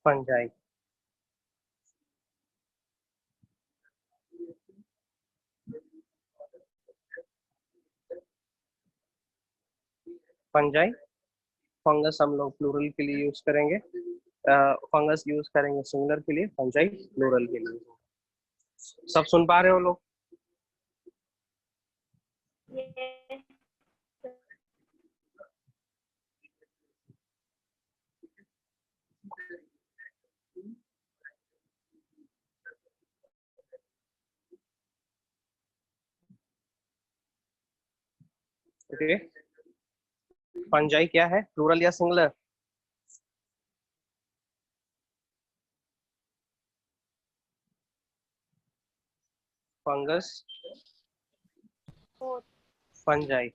Fungi, fungi. Fungus हम लोग plural के लिए यूज करेंगे, फंगस यूज करेंगे सिंगुलर के लिए, फंजाई प्लूरल के लिए। सब सुन पा रहे हो लोग? Yes. ओके, फंजाई क्या है, प्लूरल या सिंगुलर? Fungus, Both. फंजाई,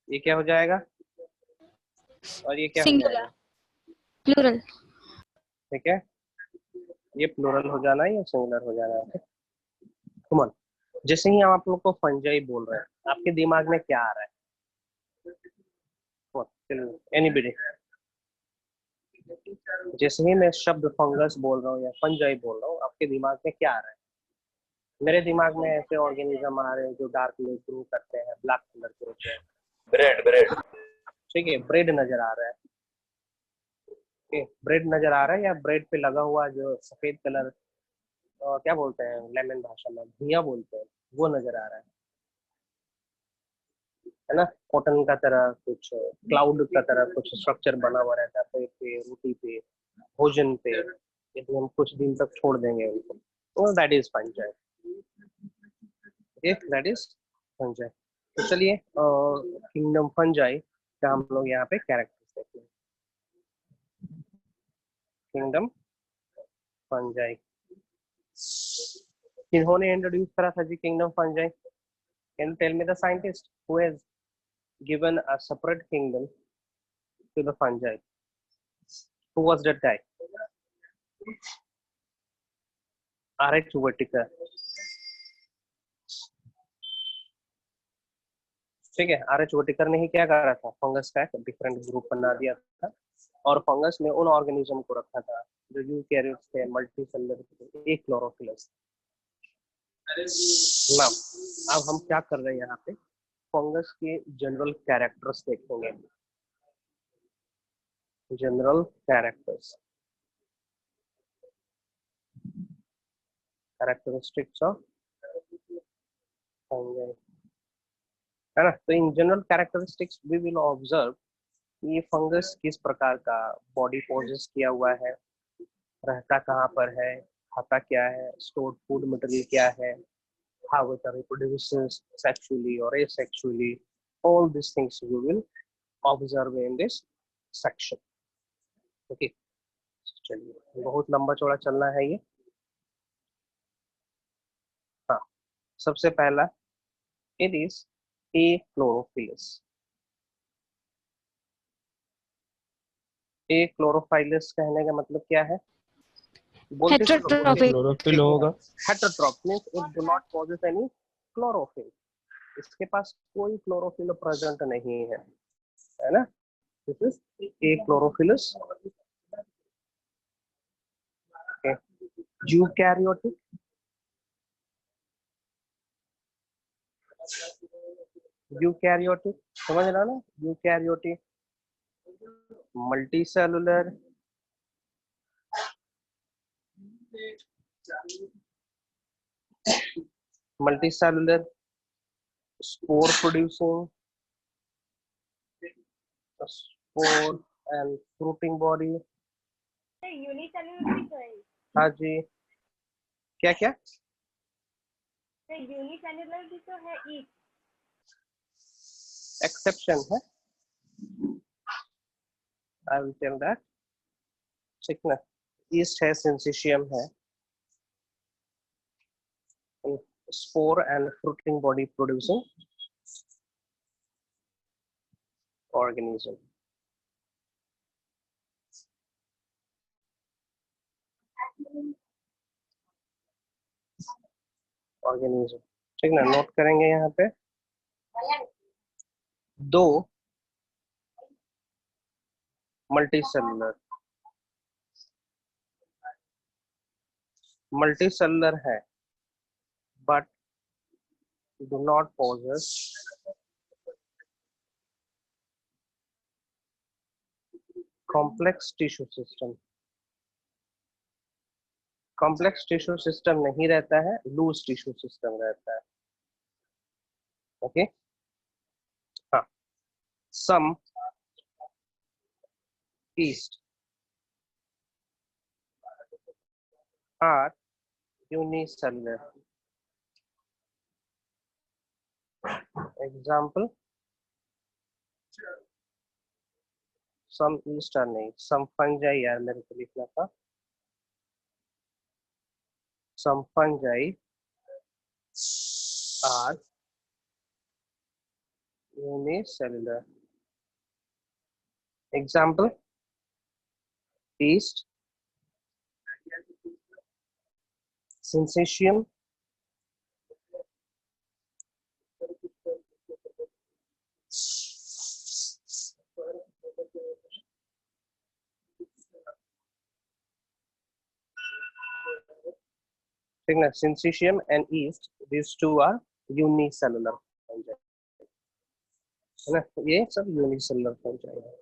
ये क्या हो जाएगा और ये क्या हो सिंगुलर, जाएगा? प्लूरल। ठीक है, ये प्लूरल हो जाना है या सिंगुलर हो जाना है? कमन, जैसे ही हम आप लोग को फंजाई बोल रहे हैं, आपके दिमाग में क्या आ रहा है? एनीबडी? जैसे ही मैं शब्द फंगस बोल रहा हूँ या फंजाई बोल रहा हूँ, आपके दिमाग में क्या आ रहा है? मेरे दिमाग में ऐसे ऑर्गेनिज्म आ रहे हैं जो डार्क में ग्रो करते हैं, ब्लैक कलर के होते हैं। ब्रेड, ठीक है, ब्रेड नजर आ रहा है। ब्रेड नजर आ रहा है, या ब्रेड पे लगा हुआ जो सफेद कलर, क्या बोलते हैं लेमन भाषा में, घिया बोलते हैं, वो नजर आ रहा है ना? कॉटन का तरह कुछ, क्लाउड का तरह कुछ स्ट्रक्चर बना हुआ रहता है पेड़ पे, रोटी पे, भोजन पे, यदि हम कुछ दिन तक छोड़ देंगे उनको, तो that is fungi. That is fungi. तो चलिए, किंगडम फंजाई का हम लोग यहाँ पे कैरेक्टर्स देखते हैं। किंगडम फंजाई किन्होंने इंट्रोड्यूस करा था जी kingdom fungi? Can you tell me the scientist who has given a separate kingdom to the fungi? Who was that guy? R H. Whittaker. ठीक है, आर.एच. व्हिटेकर ने ही क्या करा था, फंगस का एक डिफरेंट ग्रुप बना दिया था, और फंगस में उन ऑर्गेनिज्म को रखा था जो यूकैरियोट्स थे, मल्टी सेलुलर थे, एक क्लोरोफिलस। नाउ अब हम क्या कर रहे हैं यहाँ पे, फंगस के जनरल कैरेक्टर्स देखेंगे। General characters, characteristics of fungus, है ना? तो in general characteristics we will observe ये फंगस किस प्रकार का बॉडी पोजेस किया हुआ है, रहता कहाँ पर है, खाता क्या है, स्टोर्ड फूड मटेरियल क्या है, how it reproduces sexually or asexually, all these things we will observe in this section. Okay, चलिए बहुत लंबा चौड़ा चलना है ये। हाँ, सबसे पहला it is achlorophyllus. achlorophyllus कहने का मतलब क्या है? बोलते हेटेरोट्रॉपिक। क्लोरोफिल होगा। heterotroph means it do not possess any chlorophyll. इसके पास कोई क्लोरोफिल प्रेजेंट नहीं है ना? This is achlorophyllus. Okay. Eukaryotic, eukaryotic समझ रहा ना? Eukaryotic, multi cellular, multi cellular, spore producing, spore and fruiting body. Unicellular भी तो है। हाँ जी, क्या क्या? यूनिसेलुलर भी तो है, ईस्ट। एक्सेप्शन है, आई विल टेल दैट। ठीक ना? ईस्ट है, सिंसिशियम है, spore and fruiting body producing organism. Organism, ठीक ना? नोट करेंगे यहाँ पे दो मल्टी सेलुलर, मल्टीसेलुलर है but do not possess complex tissue system. Complex tissue system नहीं रहता है, लूज टिश्यू सिस्टम रहता है. ओके. हाँ. सम yeast are unicellular. Example, some yeast are नहीं, some fungi यार मेरे को लिखना था. Some fungi are unicellular. Example, yeast, syncytium, ठीक है. Syncytium and yeast, these two are unicellular fungi, है ना. ये सब unicellular fungi है.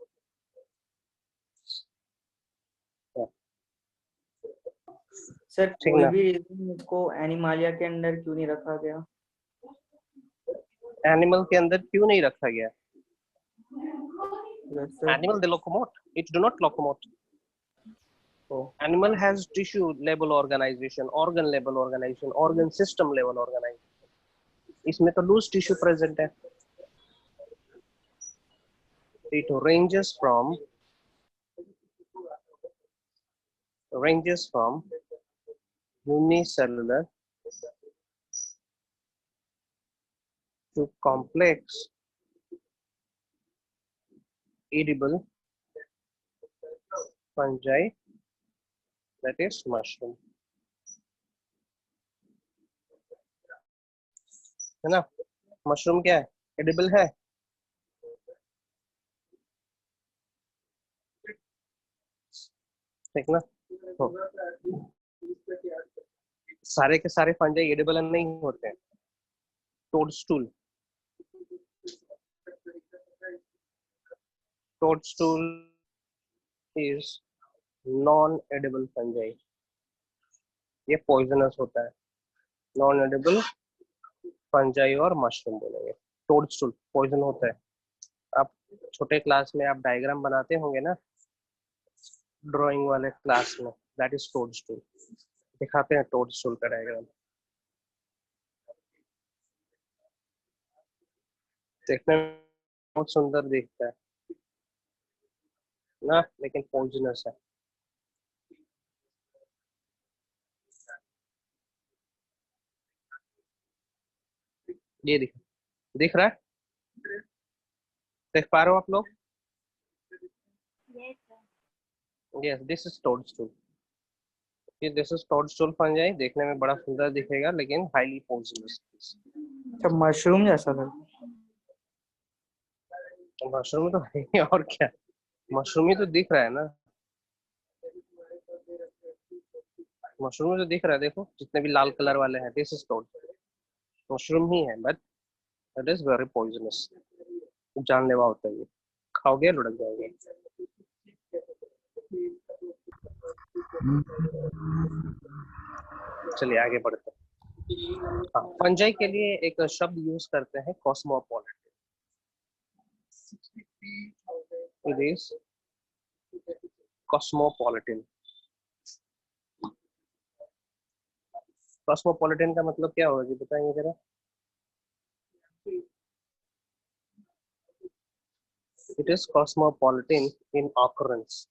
सर ठीक कोई ना. भी रीजन इसको एनिमालिया के अंदर क्यों नहीं रखा गया? एनिमल के अंदर क्यों नहीं रखा गया? Yes, sir. Animal, they locomote, it do not locomote. Oh, Animal has tissue level organization, organ level organization, organ system level organization. इसमें तो loose tissue present है. It ranges from unicellular to complex edible fungi, that is mushroom. है ना. Mushroom क्या है? Edible है. ठीक ना. सारे के सारे फंजाई एडिबल नहीं होते हैं. टोडस्टूल is नॉन एडिबल फंजाई. ये पॉइजनस होता है. नॉन एडिबल फंजाई और मशरूम बोलेंगे. टोडस्टूल पॉइजन होता है. आप छोटे क्लास में आप डायग्राम बनाते होंगे ना, ड्राइंग वाले क्लास में, दैट इज टोडस्टूल. दिखाते हैं टोडस्टूल का डायग्राम. देखने में बहुत सुंदर दिखता है ना, लेकिन पॉइजनस है. ये दिख रहा है. देख पा रहे हो आप लोग? Yes, sir. Yes, this is toadstool. ये दिस इज टोडस्टूल फंजाई. देखने में बड़ा सुंदर दिखेगा लेकिन हाईली पॉइजनस. अच्छा मशरूम जैसा सर. मशरूम तो है और क्या. मशरूम ही तो दिख रहा है ना. मशरूम तो दिख रहा है. देखो जितने भी लाल कलर वाले हैं, दिस इज टोडस्टूल. मशरूम ही है but it is very poisonous. जानलेवा होता है ये. खाओगे लुढ़क जाओगे. चलिए आगे बढ़ते हैं. हाँ, फंजाई के लिए एक शब्द यूज करते हैं, cosmopolitan. It is cosmopolitan. Cosmopolitan का मतलब क्या होगा जी, बताएंगे जरा. It is cosmopolitan in occurrence.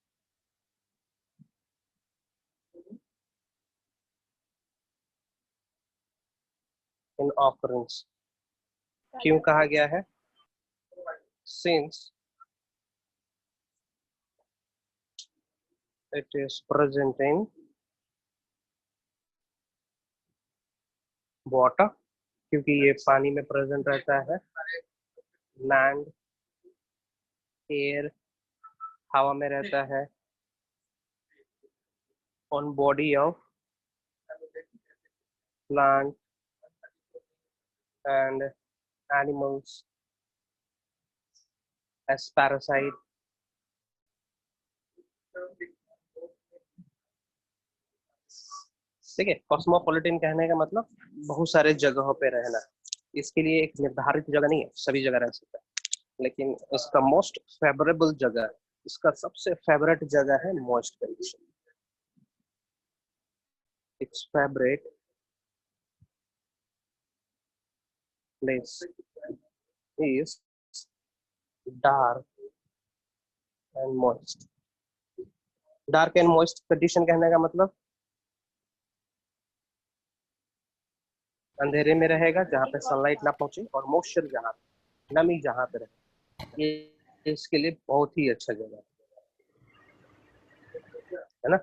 In occurrence क्यों कहा गया है? Since it is present in water, क्योंकि ये पानी में प्रेजेंट रहता है. लैंड, एयर, हवा में रहता है. On body of plant and animals as parasite. ठीक है, कॉस्मोपॉलिटन कहने का मतलब बहुत सारे जगहों पे रहना। इसके लिए एक निर्धारित जगह नहीं है, सभी जगह रह सकता है, लेकिन इसका मोस्ट फेवरेबल जगह, इसका सबसे फेवरेट जगह है moist condition. It's favourite place is dark and moist. Dark and moist condition कहने का मतलब अंधेरे में रहेगा जहाँ पे सनलाइट ना पहुंचे, और मॉइस्चर जहाँ नमी जहाँ पे रहे, ये इसके लिए बहुत ही अच्छा जगह है ना।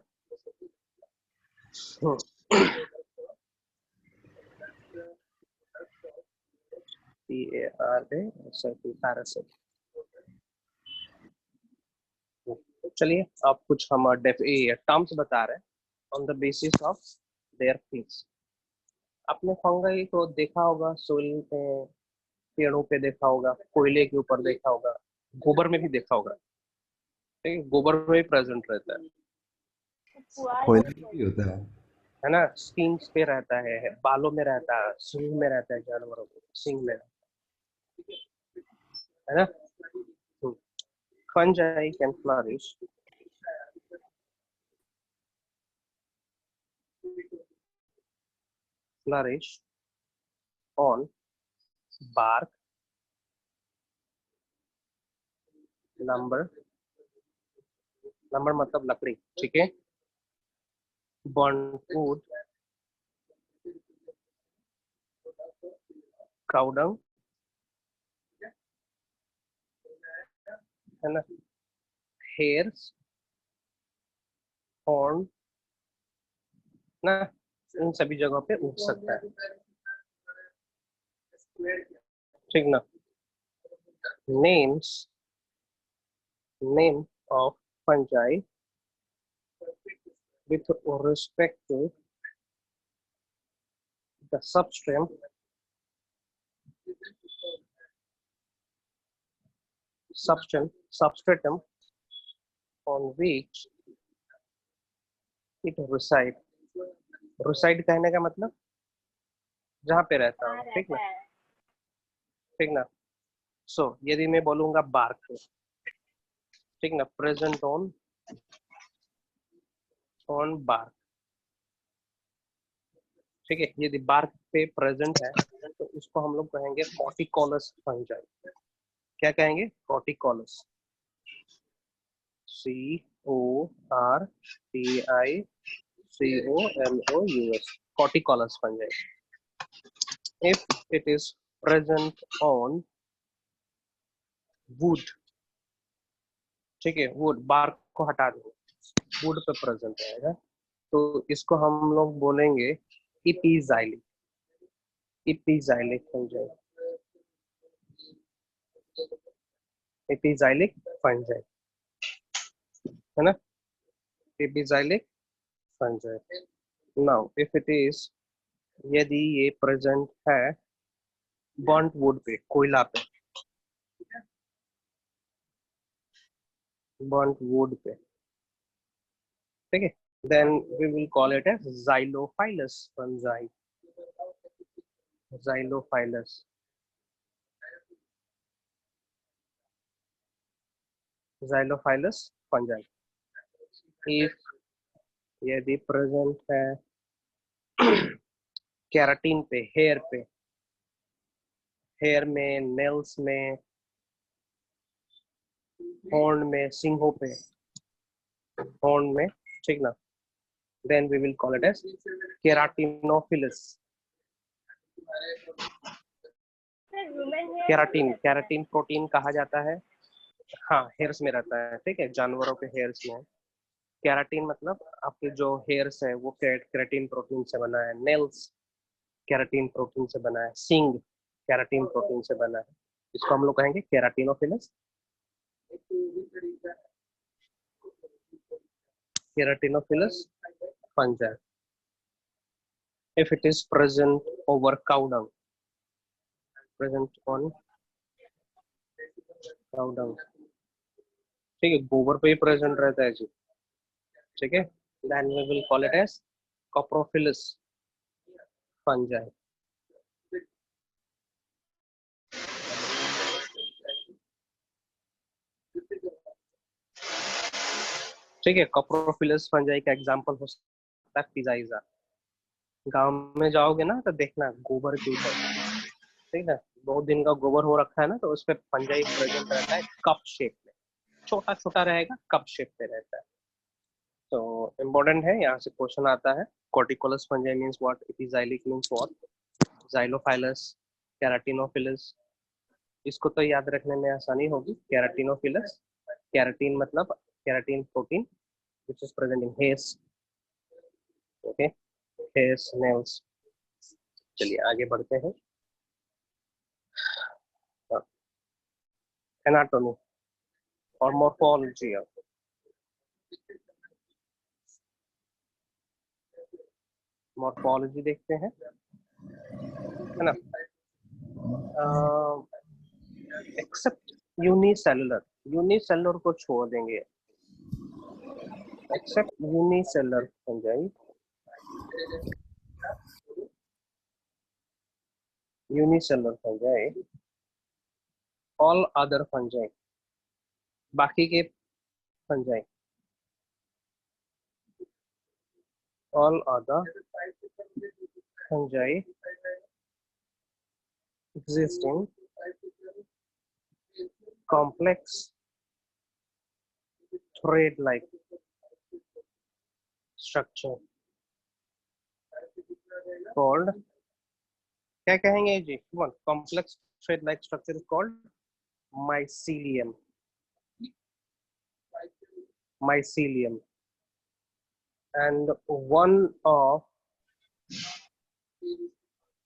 पैरासिट। चलिए आप कुछ हम टर्म्स बता रहे हैं on the basis of their things. आपने फंगाई को देखा होगा सोइल पे, पेड़ों पे देखा होगा, कोयले के ऊपर देखा होगा, गोबर में भी देखा होगा। ठीक है, गोबर में भी प्रेजेंट रहता पुआल भी होता है ना। स्किन पे रहता है, बालों में रहता है, सींग में रहता है, जानवरों को सींग में है ना। Fungi can flourish on bark, lumber, lumber मतलब लकड़ी, ठीक है, burnt wood, cow dung, है ना, hairs, horn ना, इन सभी जगहों पे उग सकता है। ठीक ना। names name of fungi with respect to the substratum on which it reside कहने का मतलब जहाँ पे रहता हूँ। ठीक ना, ठीक ना। सो यदि मैं बोलूंगा बार्क, ठीक ना, प्रेजेंट ऑन बार्क, ठीक है, यदि बार्क पे प्रेजेंट है तो इसको हम लोग कहेंगे कॉर्टिकोलस फंजाई। क्या कहेंगे? Corticolous, CORTICOLOUS, corticolous fungi. If it is present on wood, ठीक है, वुड, बार्क को हटा दो, वुड पे प्रेजेंट रहेगा तो इसको हम लोग बोलेंगे epixylic, epixylic fungi, epixylic fungi, है ना, epixylic fungi. Now if it is, यदि ये प्रेजेंट है बर्न्ट वुड पे, कोयला पे, बर्न्ट वुड पे, ठीक है, then we will call it as xylophilous fungi, xylophilous, xylophilous fungi. If यदि प्रेजेंट है केराटिन पे, हेयर पे, हेयर में, नेल्स में, हॉर्न में, सिंगों पे, हॉर्न में, ठीक ना, then we will call it as keratinophilus। Keratin, keratin protein कहा जाता है, हाँ, हेयर्स में रहता है, ठीक है, जानवरों के हेयर्स में। केराटिन मतलब आपके जो हेयर्स है वो केराटिन प्रोटीन से बना है, नेल्स केराटिन प्रोटीन से बना है, सिंग केराटिन प्रोटीन से बना है, इसको हम लोग कहेंगे केराटिनोफिलस, केराटिनोफिलस fungi. if it is present over cow dung, present on cow dung, ठीक है, गोबर पे ही प्रेजेंट रहता है जी, ठीक है, then we will call it as coprophilous fungi. ठीक है, कॉप्रोफिलस फंजाई का एग्जांपल हो सकता है फिजाइजा। गांव में जाओगे ना तो देखना गोबर के ऊपर, ठीक है, बहुत दिन का गोबर हो रखा है ना, तो उस पे फंजाई प्रेजेंट रहता है कप शेप में, छोटा छोटा रहेगा, कप शेप पे रहता है। तो इम्पोर्टेंट है, यहाँ से क्वेश्चन आता है, corticolous fungi means what, epixylic means what, xylophilous, keratinophilous, इसको तो याद रखने में आसानी होगी। केराटिनोफिलस, केराटिन मतलब keratin protein which is present in hairs, okay, hairs, nails। चलिए आगे बढ़ते हैं। एनाटॉमी और मॉर्फोलॉजी, मॉर्फोलॉजी देखते हैं, है ना। एक्सेप्ट यूनिसेलुलर, यूनिसेलुलर को छोड़ देंगे, except unicellular fungi, unicellular fungi, all other fungi, बाकी के fungi, all other fungi existing complex thread like structure called, क्या कहेंगे जी, complex thread like structure is called mycelium, mycelium, and one of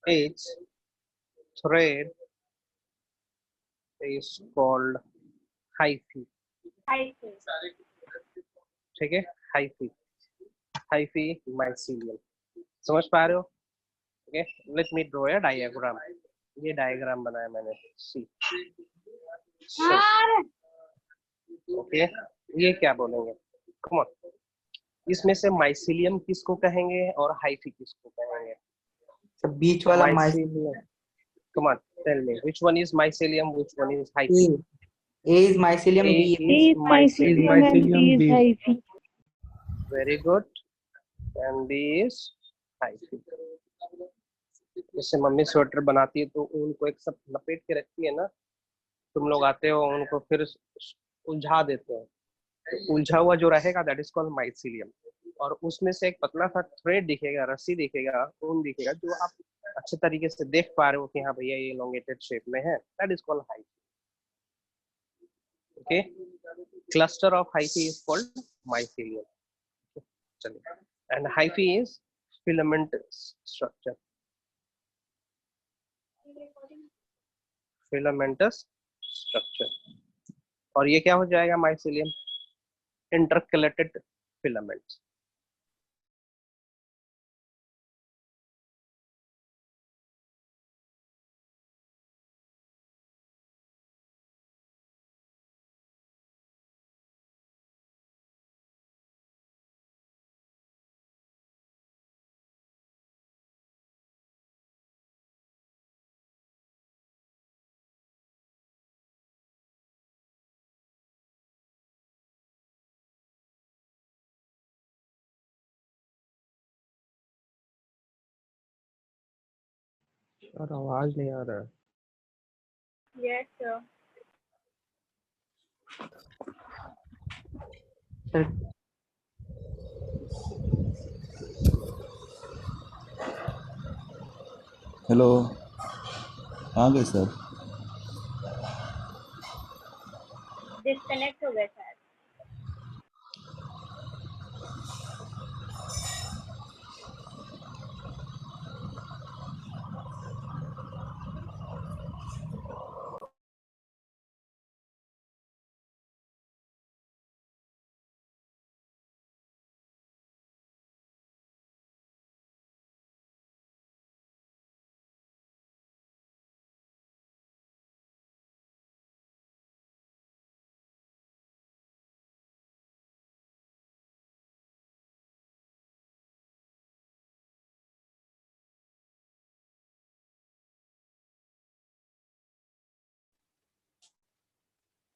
its thread is called hyphae, ठीक है, hyphae, hyphae mycelium, समझ पा रहे हो? Okay, let me draw a diagram, ये diagram बनाया मैंने, सी, ओके, ये क्या बोलेंगे, कम ऑन, इसमें से माइसिलियम किसको कहेंगे और हाइफी किसको कहेंगे? सब बीच वाला mycelium, come on, tell me which one is mycelium, which one is hyphae? A is mycelium, A B is mycelium, and B is hyphae. very good, and B is hyphae। जैसे mummy sweater बनाती है तो ऊन को एक सब लपेट के रखती है ना, तुम लोग आते हो उनको फिर उलझा देते हो, तो उलझा हुआ जो रहेगा दैट इज कॉल्ड माइसिलियम, और उसमें से एक पतला सा थ्रेड दिखेगा, रस्सी दिखेगा, ऊन दिखेगा, जो आप अच्छे तरीके से देख पा रहे हो कि हाँ भैया ये इलोंगेटेड शेप में है, that is called hyphae, okay, cluster of hyphae is called mycelium. चलिए, and hyphae is filament structure, filamentous structure, और ये क्या हो जाएगा माइसिलियम, इंटरकलेटेड फिलामेंट्स। और आवाज नहीं आ रहा है। Yes, sir. सर हेलो, कहाँ गए सर? डिस्कनेक्ट हो गए शायद।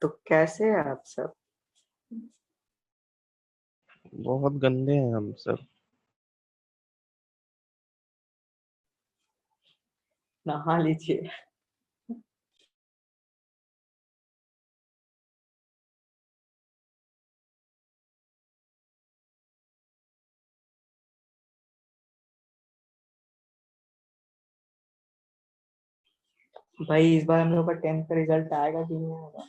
तो कैसे है आप सब? बहुत गंदे हैं हम सब। नहा लीजिए। भाई इस बार हम लोग का 10th का रिजल्ट आएगा कि नहीं आएगा?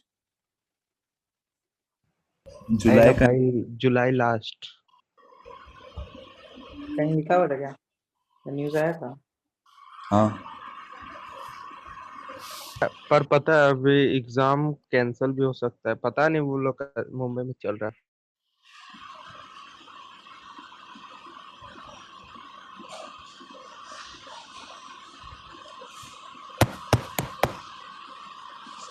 जुलाई का भाई जुलाई लास्ट। कहीं लिखा हुआ था क्या? न्यूज आया था? हाँ पर पता है अभी एग्जाम कैंसिल भी हो सकता है, पता नहीं वो लोग का मुंबई में चल रहा है।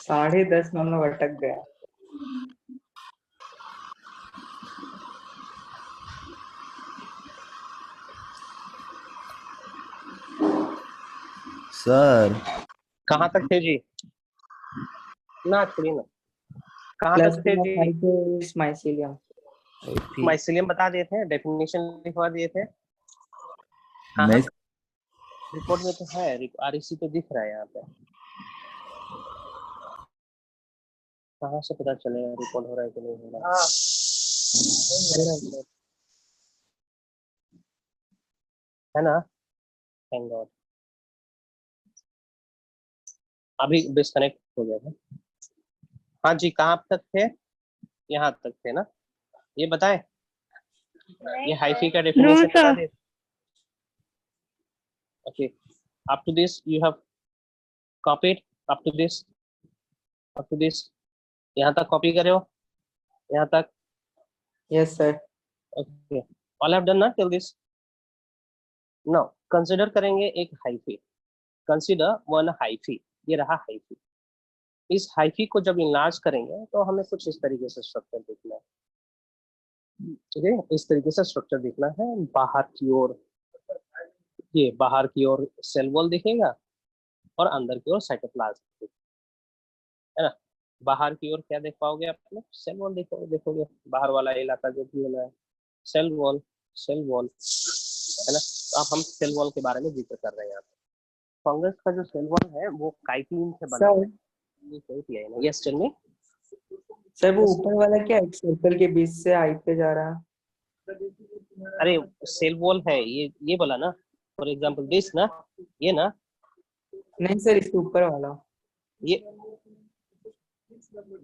10:30 में हम लोग अटक गया। सर। कहाँ तक थे जी? ना छोड़िए ना, कहाँ प्लस तक थे जी? माइसीलियम। माइसिलियम बता दिए थे, डेफिनेशन लिखवा दिए थे। हाँ हाँ, नहीं रिपोर्ट में तो है, आरईसी तो दिख रहा है यहाँ पे। कहाँ से पता चलेगा रिपोर्ट हो रहा है कि नहीं हो रहा है? है ना? थैंक गॉड, अभी डिस्कनेक्ट हो गया था। हाँ जी, कहाँ तक थे? यहाँ तक थे ना? ये बताएं, ये हाइफी का No, डेफिनेशन बता sir. दे। Okay, up to this you have copied, up to this, up to this, यहाँ तक कॉपी करे हो? यहाँ तक? Yes sir. Okay, all have done ना टिल दिस? नाउ कंसीडर करेंगे एक हाइफी, कंसीडर वन हाइफी। ये रहा हाइफी। इस हाइफी को जब इनलार्ज करेंगे तो हमें कुछ इस तरीके से स्ट्रक्चर देखना है। ठीक है, इस तरीके से स्ट्रक्चर देखना है। बाहर की ओर, ये बाहर की ओर सेल वॉल दिखेगा और अंदर की ओर साइटोप्लाज्म, है ना? बाहर की ओर क्या देख पाओगे आप लोग? सेल वॉल देखोगे, देखोगे बाहर वाला इलाका जो भी होना है, सेल वॉल, सेल वॉल, है ना? तो अब हम सेल वॉल के बारे में जिक्र कर रहे हैं यहाँ पे। फंगस का जो सेल वॉल है वो काइटिन से बना हुआ सर है। ये सही किया है ना? Yes tell me. सर वो ऊपर वाला क्या एक सर्कल के बीच से हाइट पे जा रहा है? अरे सेल वॉल है ये बोला ना, फॉर एग्जांपल दिस ना, ये ना, नहीं सर इसके ऊपर वाला। ये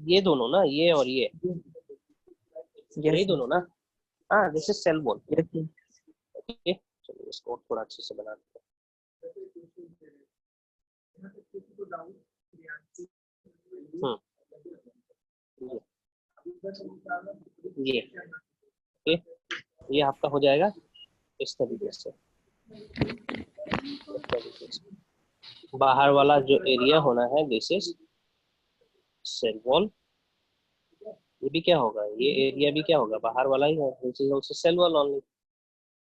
ये दोनों ना, ये और ये यस यही दोनों ना। हाँ, this is cell wall. Yes. Okay, चलिए इसको थोड़ा अच्छे से बना देते हैं। ये ओके, ये आपका हो जाएगा इस तरीके से, इस तरीके से। बाहर वाला जो एरिया होना है दिस इज सेल वॉल। ये भी क्या होगा, ये एरिया भी क्या होगा, बाहर वाला ही है, this is also cell wall only.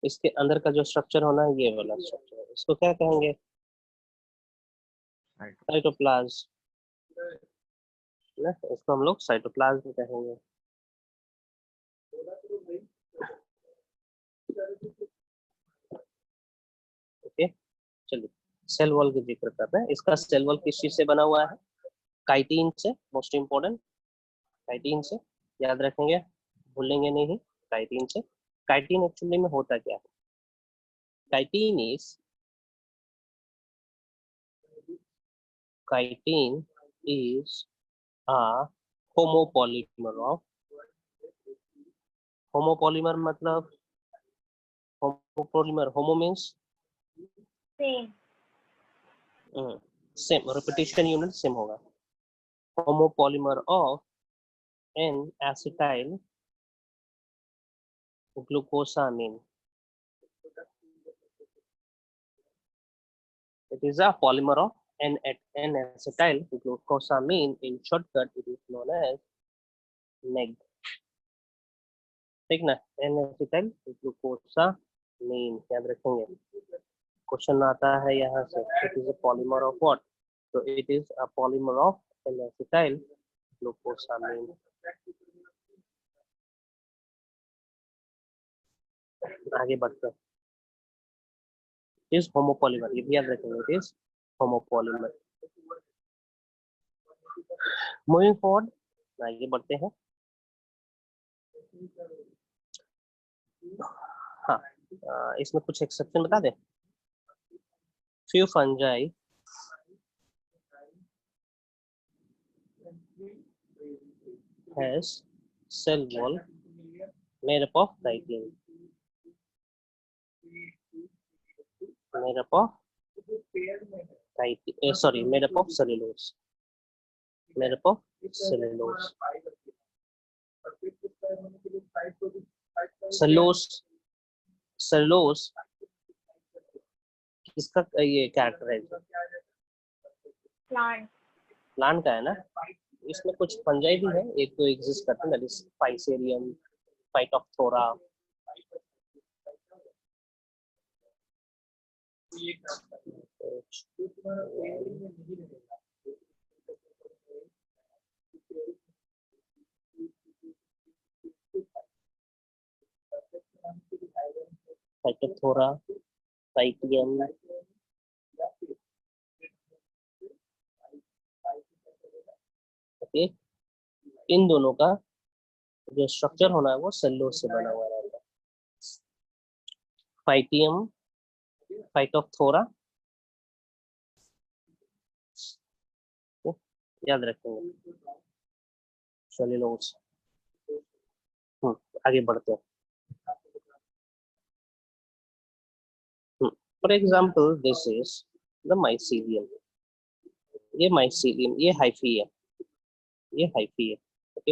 इसके अंदर का जो स्ट्रक्चर होना है ये वाला स्ट्रक्चर, इसको क्या कहेंगे? साइटोप्लाज्म, ना? इसको हम लोग साइटोप्लाज्म कहेंगे। ओके, चलिए सेल वॉल की जिक्र कर रहे हैं। इसका सेल वॉल किस चीज से बना हुआ है? काइटिन से, मोस्ट इंपोर्टेंट, काइटिन से। याद रखेंगे, भूलेंगे नहीं, काइटिन से। काइटिन एक्चुअली में होता क्या है? Chitin is, chitin is a homopolymer of, homopolymer मतलब, homopolymer, homo means Same. Same, repetition unit same होगा। Homopolymer of N acetyl glucosamine. It is a polymer of N-acetyl glucosamine. In shortcut, it is known as NEG. ठीक ना? N-acetyl glucosamine याद रखेंगे। Question आता है यहाँ से, it is a polymer of what? So it is a polymer of N-acetyl glucosamine. आगे बढ़ते हैं, इस होमोपॉलीमर, ये भी याद रखेंगे, इस होमोपॉलीमर। मूविंग फॉरवर्ड, आगे बढ़ते हैं। हाँ, इसमें कुछ एक्सेप्शन बता दें। Few fungi has cell wall made up of chitin, made up of made up of cellulose, made up of cellulose, cellulose किसका ये कैरेक्टर है? प्लांट। प्लांट का है ना। इसमें कुछ फंजाई भी है, एक तो एग्जिस्ट करते हैं, that is fusarium, phytophthora, phytophthora, pythium, okay. इन दोनों का जो स्ट्रक्चर होना है वो सेलुलोज से बना हुआ रहता है। फाइटियम, फाइटोप्थोरा, याद रखेंगे, सेलुलोज। आगे बढ़ते हैं। For example this is the mycelium, ये माइसीलियम, ये हाइफी है, ये हाइफी है, ओके।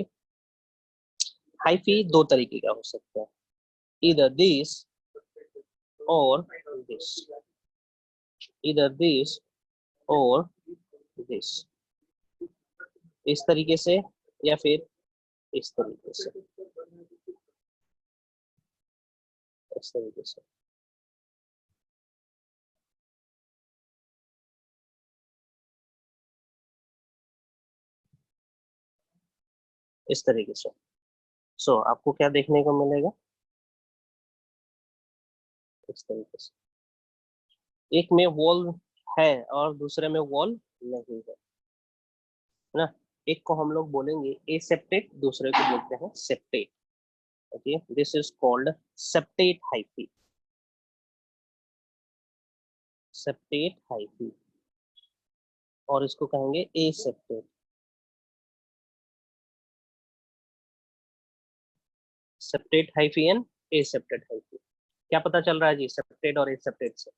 हाइफी दो तरीके का हो सकता है, either this or this, either this or this, इस तरीके से या फिर इस तरीके से, इस तरीके से। इस तरीके से। सो आपको क्या देखने को मिलेगा? इस तरीके से। एक में वॉल है और दूसरे में वॉल नहीं है ना। एक को हम लोग बोलेंगे एसेप्टेट, दूसरे को बोलते हैं septate, okay. This is called septate hyphae, septate hyphae, और इसको कहेंगे aseptate, septate hyphae and aseptate hyphae. क्या पता चल रहा है जी सेप्टेट और एसेप्टेट से?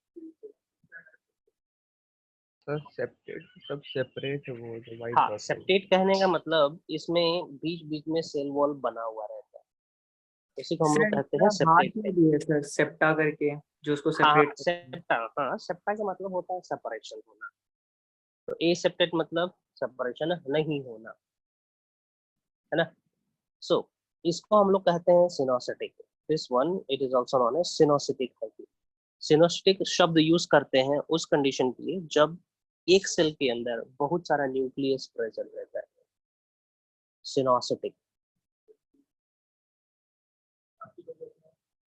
सर सेपरेट, सब सेपरेट है वो जो वाइट हाँ, डॉट है। सेप्टेट कहने का मतलब इसमें बीच बीच में सेल वॉल बना हुआ रहता है, इसी को हम लोग कहते हैं सेप्टेट। भी है सर, सेप्टा करके, जो उसको हाँ, सेपरेट सेप्टा, हाँ, सेप्टा का मतलब होता है सेपरेशन होना, तो एसेप्टेट मतलब सेपरेशन नहीं होना, है ना। सो इसको हम लोग कहते हैं coenocytic. This one it is also known as coenocytic hyphae. Coenocytic शब्द यूज करते हैं उस कंडीशन के लिए जब एक सेल के अंदर बहुत सारा न्यूक्लियस प्रेजेंट रहता है, सिनोसिटिक।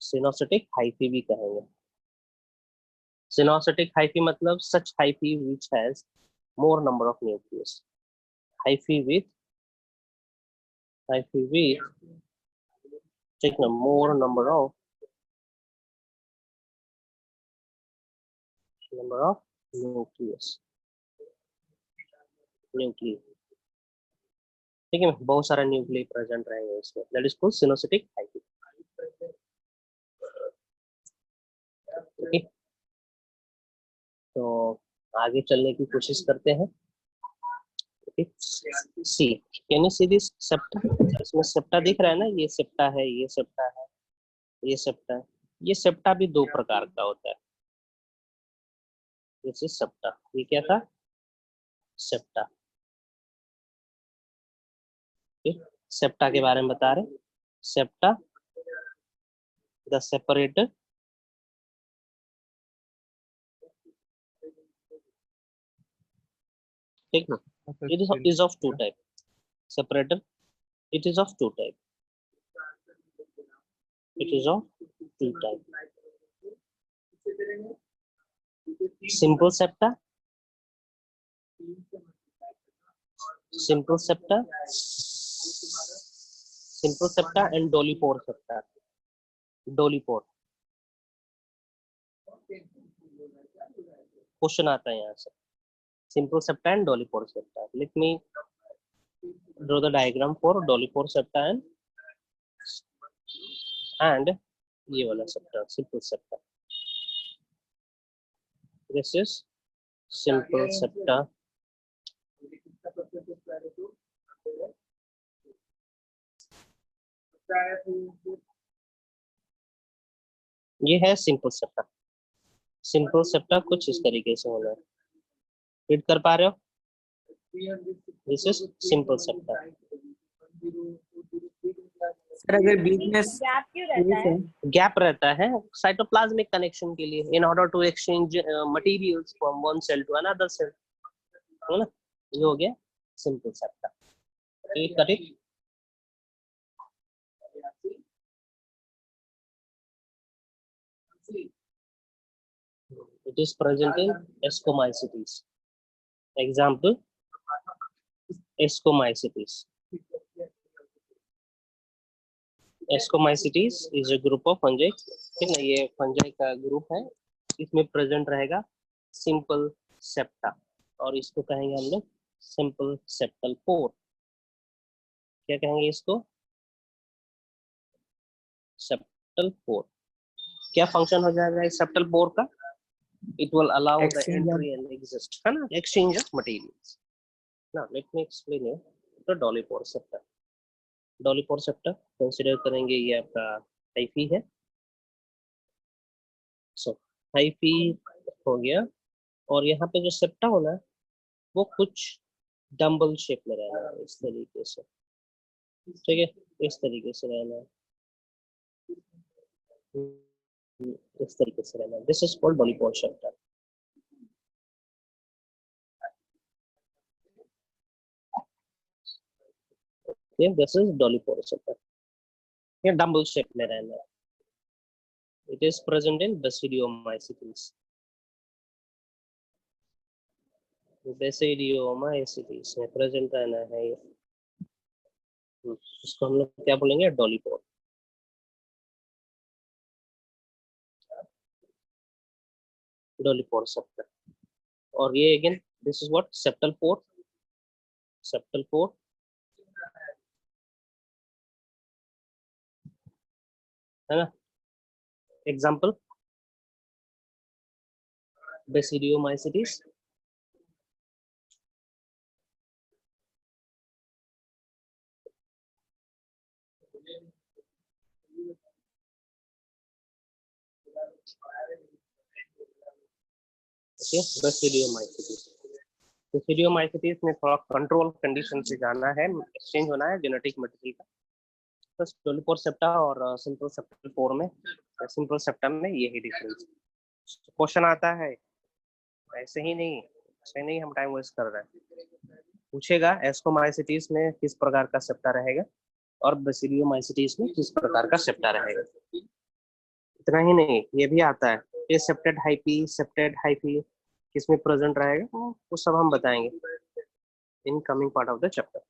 सिनोसिटिक हाइफी भी कहेंगे। सिनोसिटिक हाइफी मतलब सच hyphae which has more number of nucleus, hyphae with take a more number of nucleus, nuclei, ठीक है, बहुत सारा न्यूक्लियस प्रेजेंट रहेंगे इसमें, that is called coenocytic hyphae, okay. तो आगे चलने की कोशिश करते हैं। See, can you see this septa? इसमें सेप्टा दिख रहा है ना, ये सेप्टा है, ये सेप्टा है, ये सेप्टा है। ये सेप्टा भी दो प्रकार का होता है। दिस इज सेप्टा, ये क्या था? सेप्टा, सेप्टा के बारे में बता रहे। सेप्टा द सेपरेटर, ठीक ना। It is of two type, Separator, it is of two type. It is of two type. Simple septa, simple septa, simple septa and dolipore septa. Dolipore question आता है यहाँ से. Simple septa and dolipore septa. Let me draw the diagram for dolipore septa and ये वाला septa, simple septa. This is simple septa. ये है simple septa. Simple septa कुछ इस तरीके से होना है. रीड कर पा रहे हो? This is simple septa. Sir अगर बीच में गैप क्यों रहता है? गैप रहता है साइटोप्लाज्मिक कनेक्शन के लिए, in order to exchange materials from one cell to another cell, है ना. ये हो गया simple septa. Correct. It is present in ascomycetes. Example, ascomycetes. Ascomycetes is a group of fungi. ठीक है, ये फंजाई का ग्रुप है. इसमें प्रेजेंट रहेगा सिंपल सेप्टा और इसको कहेंगे हम लोग सिंपल सेप्टल पोर. क्या कहेंगे इसको? सेप्टल पोर. क्या फंक्शन हो जाएगा इस सेप्टल पोर का? It will allow the Exchange entry and exist, है ना, exchange of materials. Now let me explain you the dolipore septa. Dolipore septa consider करेंगे ये आपका hyphae है. So hyphae हो गया और यहाँ पे जो septa होना है वो कुछ डम्बल शेप में रहना है, इस तरीके से. ठीक है, इस तरीके से रहना है, इस तरीके से रहना. This is called dolipore septa. Okay, this is dolipore septa. ये डम्बल शेप में रहना है. It is present in Basidiomycetes. Basidiomycetes में प्रेजेंट रहना है ये. इसको हम लोग क्या बोलेंगे? डॉलीपोर. Dolipore septa. और ये again this is what? Septal pore. Septal pore. है ना. Example Basidiomycetes. Okay, Basidiomycetes. Basidiomycetes में थोड़ा कंट्रोल कंडीशन से जाना है, एक्सचेंज होना है जेनेटिक मटेरियल का. बस डोलीपोर सेप्टा और सिंपल सेप्टल पोर में, सिंपल सेप्टा में यही डिफरेंस. क्वेश्चन आता है ऐसे ही नहीं हम टाइम वेस्ट कर रहे हैं. पूछेगा एस्कोमाइसिटीज में किस प्रकार का सेप्टा रहेगा और बेसिडियोमाइसिटीज में किस प्रकार का सेप्टा रहेगा. इतना ही नहीं, ये भी आता है ये सेप्टेड हाइफी किसमें प्रेजेंट रहेगा, वो सब हम बताएंगे in coming part of the chapter.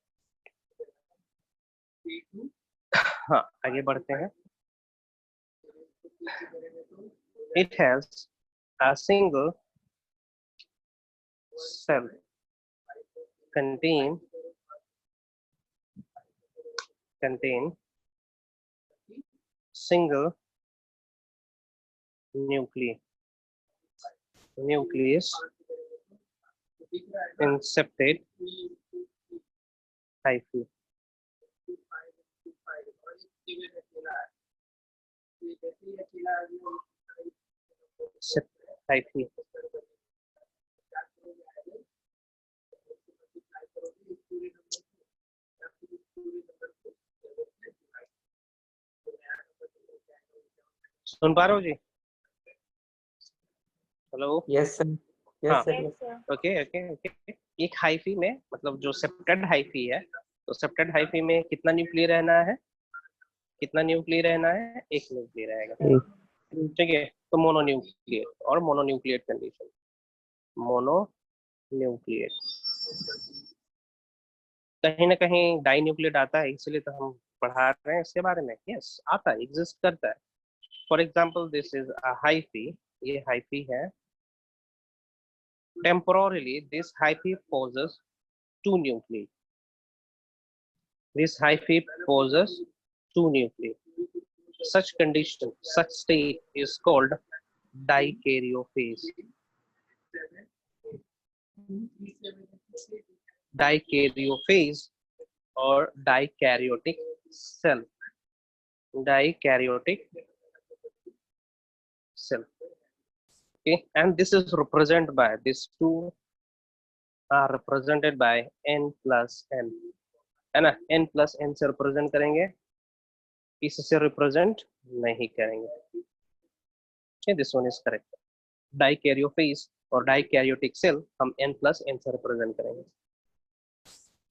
हाँ, आगे बढ़ते हैं. It has a single cell contain single nucleus in septate hyphae. Hyphae. सुन पा रहे हो जी? हेलो. Yes sir. हाँ. Yes sir. Yes, sir. Okay. एक हाइफी में मतलब जो सेप्टेड हाइफी है तो सेप्टेड हाइफी में कितना न्यूक्लियर रहना है, कितना न्यूक्लियर रहना है, एक न्यूक्लियर रहेगा, ठीक है। तो मोनोन्यूक्लियर और मोनोन्यूक्लियर कंडीशन, मोनोन्यूक्लियर। कहीं ना कहीं डाई न्यूक्लियर आता है, इसलिए तो हम पढ़ा रहे हैं इसके बारे में। यस, आता है, एग्जिस्ट करता है। For example this is a hyphae, ये हाइफी है। Temporarily this hyphae possesses two nuclei. This hyphae possesses two nuclei. Such condition, such state is called dikaryophase. Dikaryophase or dikaryotic cell. Dikaryotic cell. Okay, and this is represented by these two are represented by n plus n, है ना। n plus n से represent करेंगे, इससे represent नहीं करेंगे। Okay, this one is correct. Dikaryophase और dikaryotic cell हम n plus n से रिप्रेजेंट करेंगे,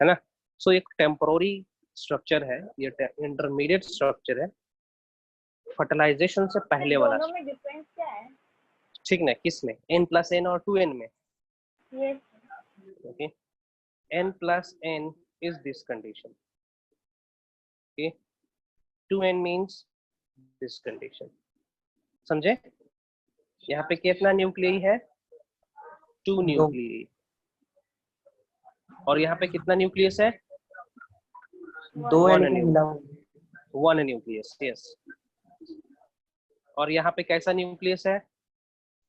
है ना। सो एक टेम्पोररी स्ट्रक्चर है, ये इंटरमीडिएट स्ट्रक्चर है, फर्टिलाइजेशन से पहले वाला। दोनों में डिफरेंस क्या है? ठीक ना, किसमें, n plus n और 2n में। Yes, okay, n plus n is this condition. Okay, 2n means this condition. समझे? यहाँ पे कितना न्यूक्लियई है, 2 न्यूक्लियई। और यहाँ पे कितना न्यूक्लियस है, 2 1 एन मिला न्यूक्लियस, 1 न्यूक्लियस, यस। और यहाँ पे कैसा न्यूक्लियस है,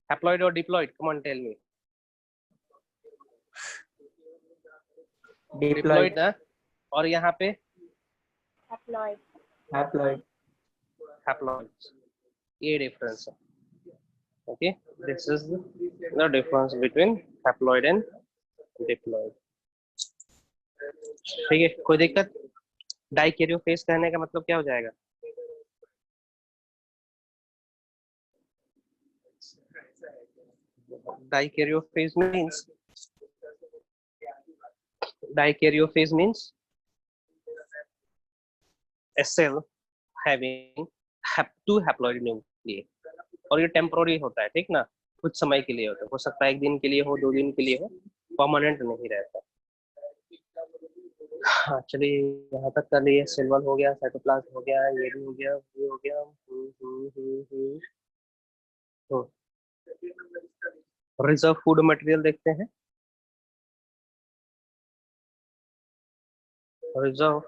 हैप्लॉइड और diploid, come on tell me. Diploid ना, और यहाँ पे हैप्लॉइड। हैप्लॉइड। हैप्लॉइड, ये डिफरेंस है। Okay, this is the difference between haploid and diploid. ठीक है, कोई दिक्कत? डाइकैरियोफेज कहने का मतलब क्या हो जाएगा, dikaryophase means a cell having two haploid nuclei, और ये टेम्पोररी होता है, ठीक ना, कुछ समय के लिए होता है, हो सकता है 1 दिन के लिए हो, 2 दिन के लिए हो, परमानेंट नहीं रहता। हाँ चलिए, यहाँ तक कर लिए। सेल हो गया, साइटोप्लाज्म हो गया, ये भी हो गया, ये हो गया। रिजर्व फूड मटेरियल देखते हैं। रिजर्व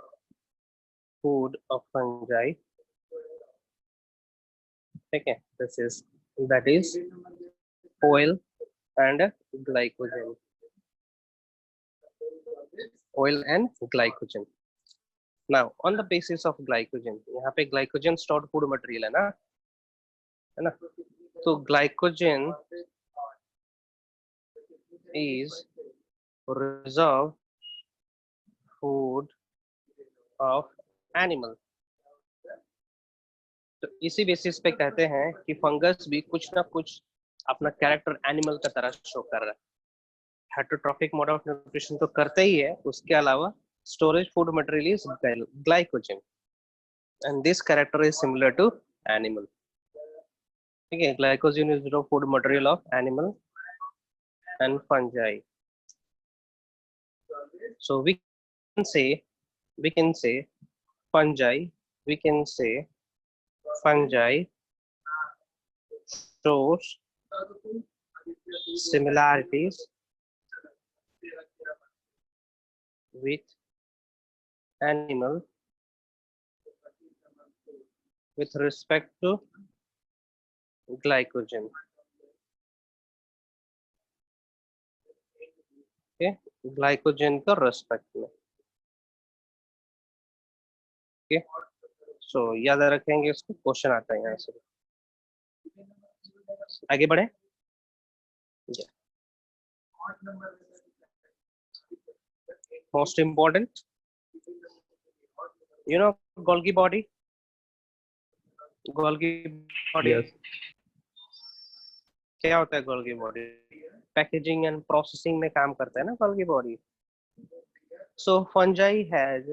फूड ऑफ फंजाई, ठीक है, this is that is oil and glycogen. Oil and glycogen. Now on the basis of glycogen, यहाँ पे glycogen stored food material है ना, तो glycogen is reserve food of animal. तो इसी बेसिस पे कहते हैं कि फंगस भी कुछ ना कुछ अपना कैरेक्टर एनिमल का तरह शो कर रहा है। हेटेरोट्रॉफिक मोड ऑफ न्यूट्रिशन तो करते ही है, उसके अलावा storage food material is glycogen, and this character is similar to animal. ठीक है, glycogen is the food material of animal and fungi. So we can say fungi, we can say fungi shows similarities with animal with respect to glycogen. Okay, glycogen का respect में। Okay, so याद रखेंगे इसको, question आता है यहाँ से। आगे बढ़े। Most important, you know Golgi body. Golgi body Yes. क्या होता है? Golgi body packaging and processing में काम करता है ना Golgi body। So fungi has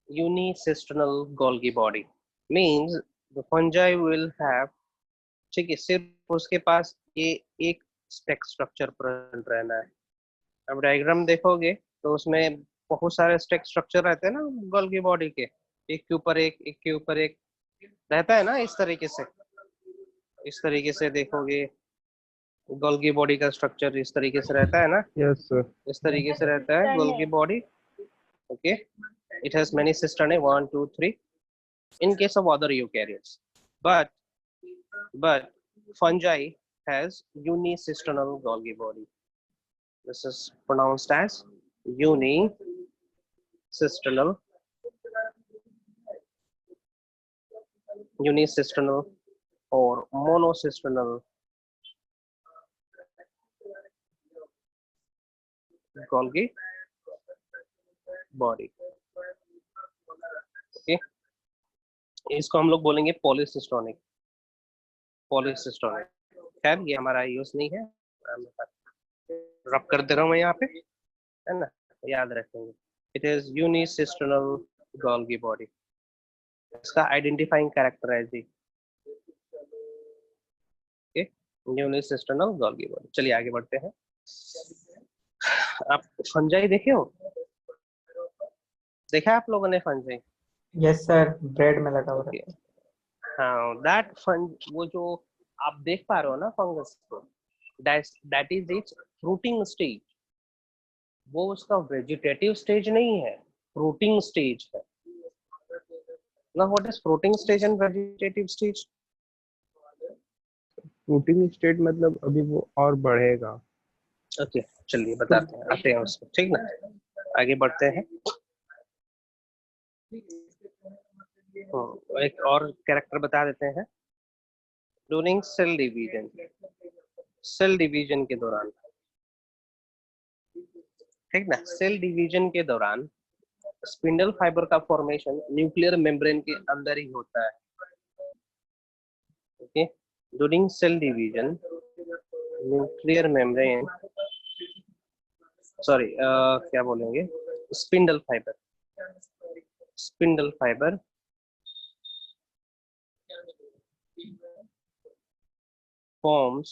unicysternal Golgi body. Means the fungi will have, ठीक है, सिर्फ उसके पास ये एक स्टेक स्ट्रक्चर प्रेजेंट रहना है। अब डायग्राम देखोगे तो उसमें बहुत सारे स्टेक स्ट्रक्चर रहते हैं ना गोल्गी बॉडी के, एक के ऊपर एक के ऊपर एक रहता है ना, इस तरीके से देखोगे गोल्गी बॉडी का स्ट्रक्चर इस तरीके से रहता है ना, यस सर। इस तरीके से रहता है Golgi body. Okay, it has many cisternae 1 2 3 in case of other eukaryotes, but fungi has unicysternal Golgi body. This is pronounced as unicysternal or monocysternal Golgi body. Okay, इसको हम लोग बोलेंगे पॉलीसिस्टोनिक। खैर ये हमारा यूज नहीं है, रब कर दे रहा हूँ मैं यहाँ पे, है ना, याद रखेंगे। It is unicisternal Golgi body. इसका आइडेंटिफाइंग कैरेक्टर है जी, ओके, यूनिसिस्टर्नल गोल्गी बॉडी। चलिए आगे बढ़ते हैं। आप फंजाई देखे हो, देखा आप लोगों ने फंजाई? यस सर, ब्रेड में लगा हुआ है। हाँ, दैट वो जो आप देख पा रहे हो ना फंगस को, that is it's fruiting stage. वो उसका वेजिटेटिव स्टेज नहीं है, फ्रूटिंग स्टेज है ना। What is fruiting stage and vegetative stage? Fruiting state मतलब अभी वो और बढ़ेगा। ओके, चलिए बताते हैं, आते हैं उसको, ठीक ना। आगे बढ़ते हैं। एक और कैरेक्टर बता देते हैं। ड्यूरिंग सेल डिवीजन के दौरान, ठीक ना, सेल डिवीजन के दौरान स्पिंडल फाइबर का फॉर्मेशन न्यूक्लियर मेम्ब्रेन के अंदर ही होता है। Okay, during cell division nuclear membrane, sorry क्या बोलेंगे, spindle fibre forms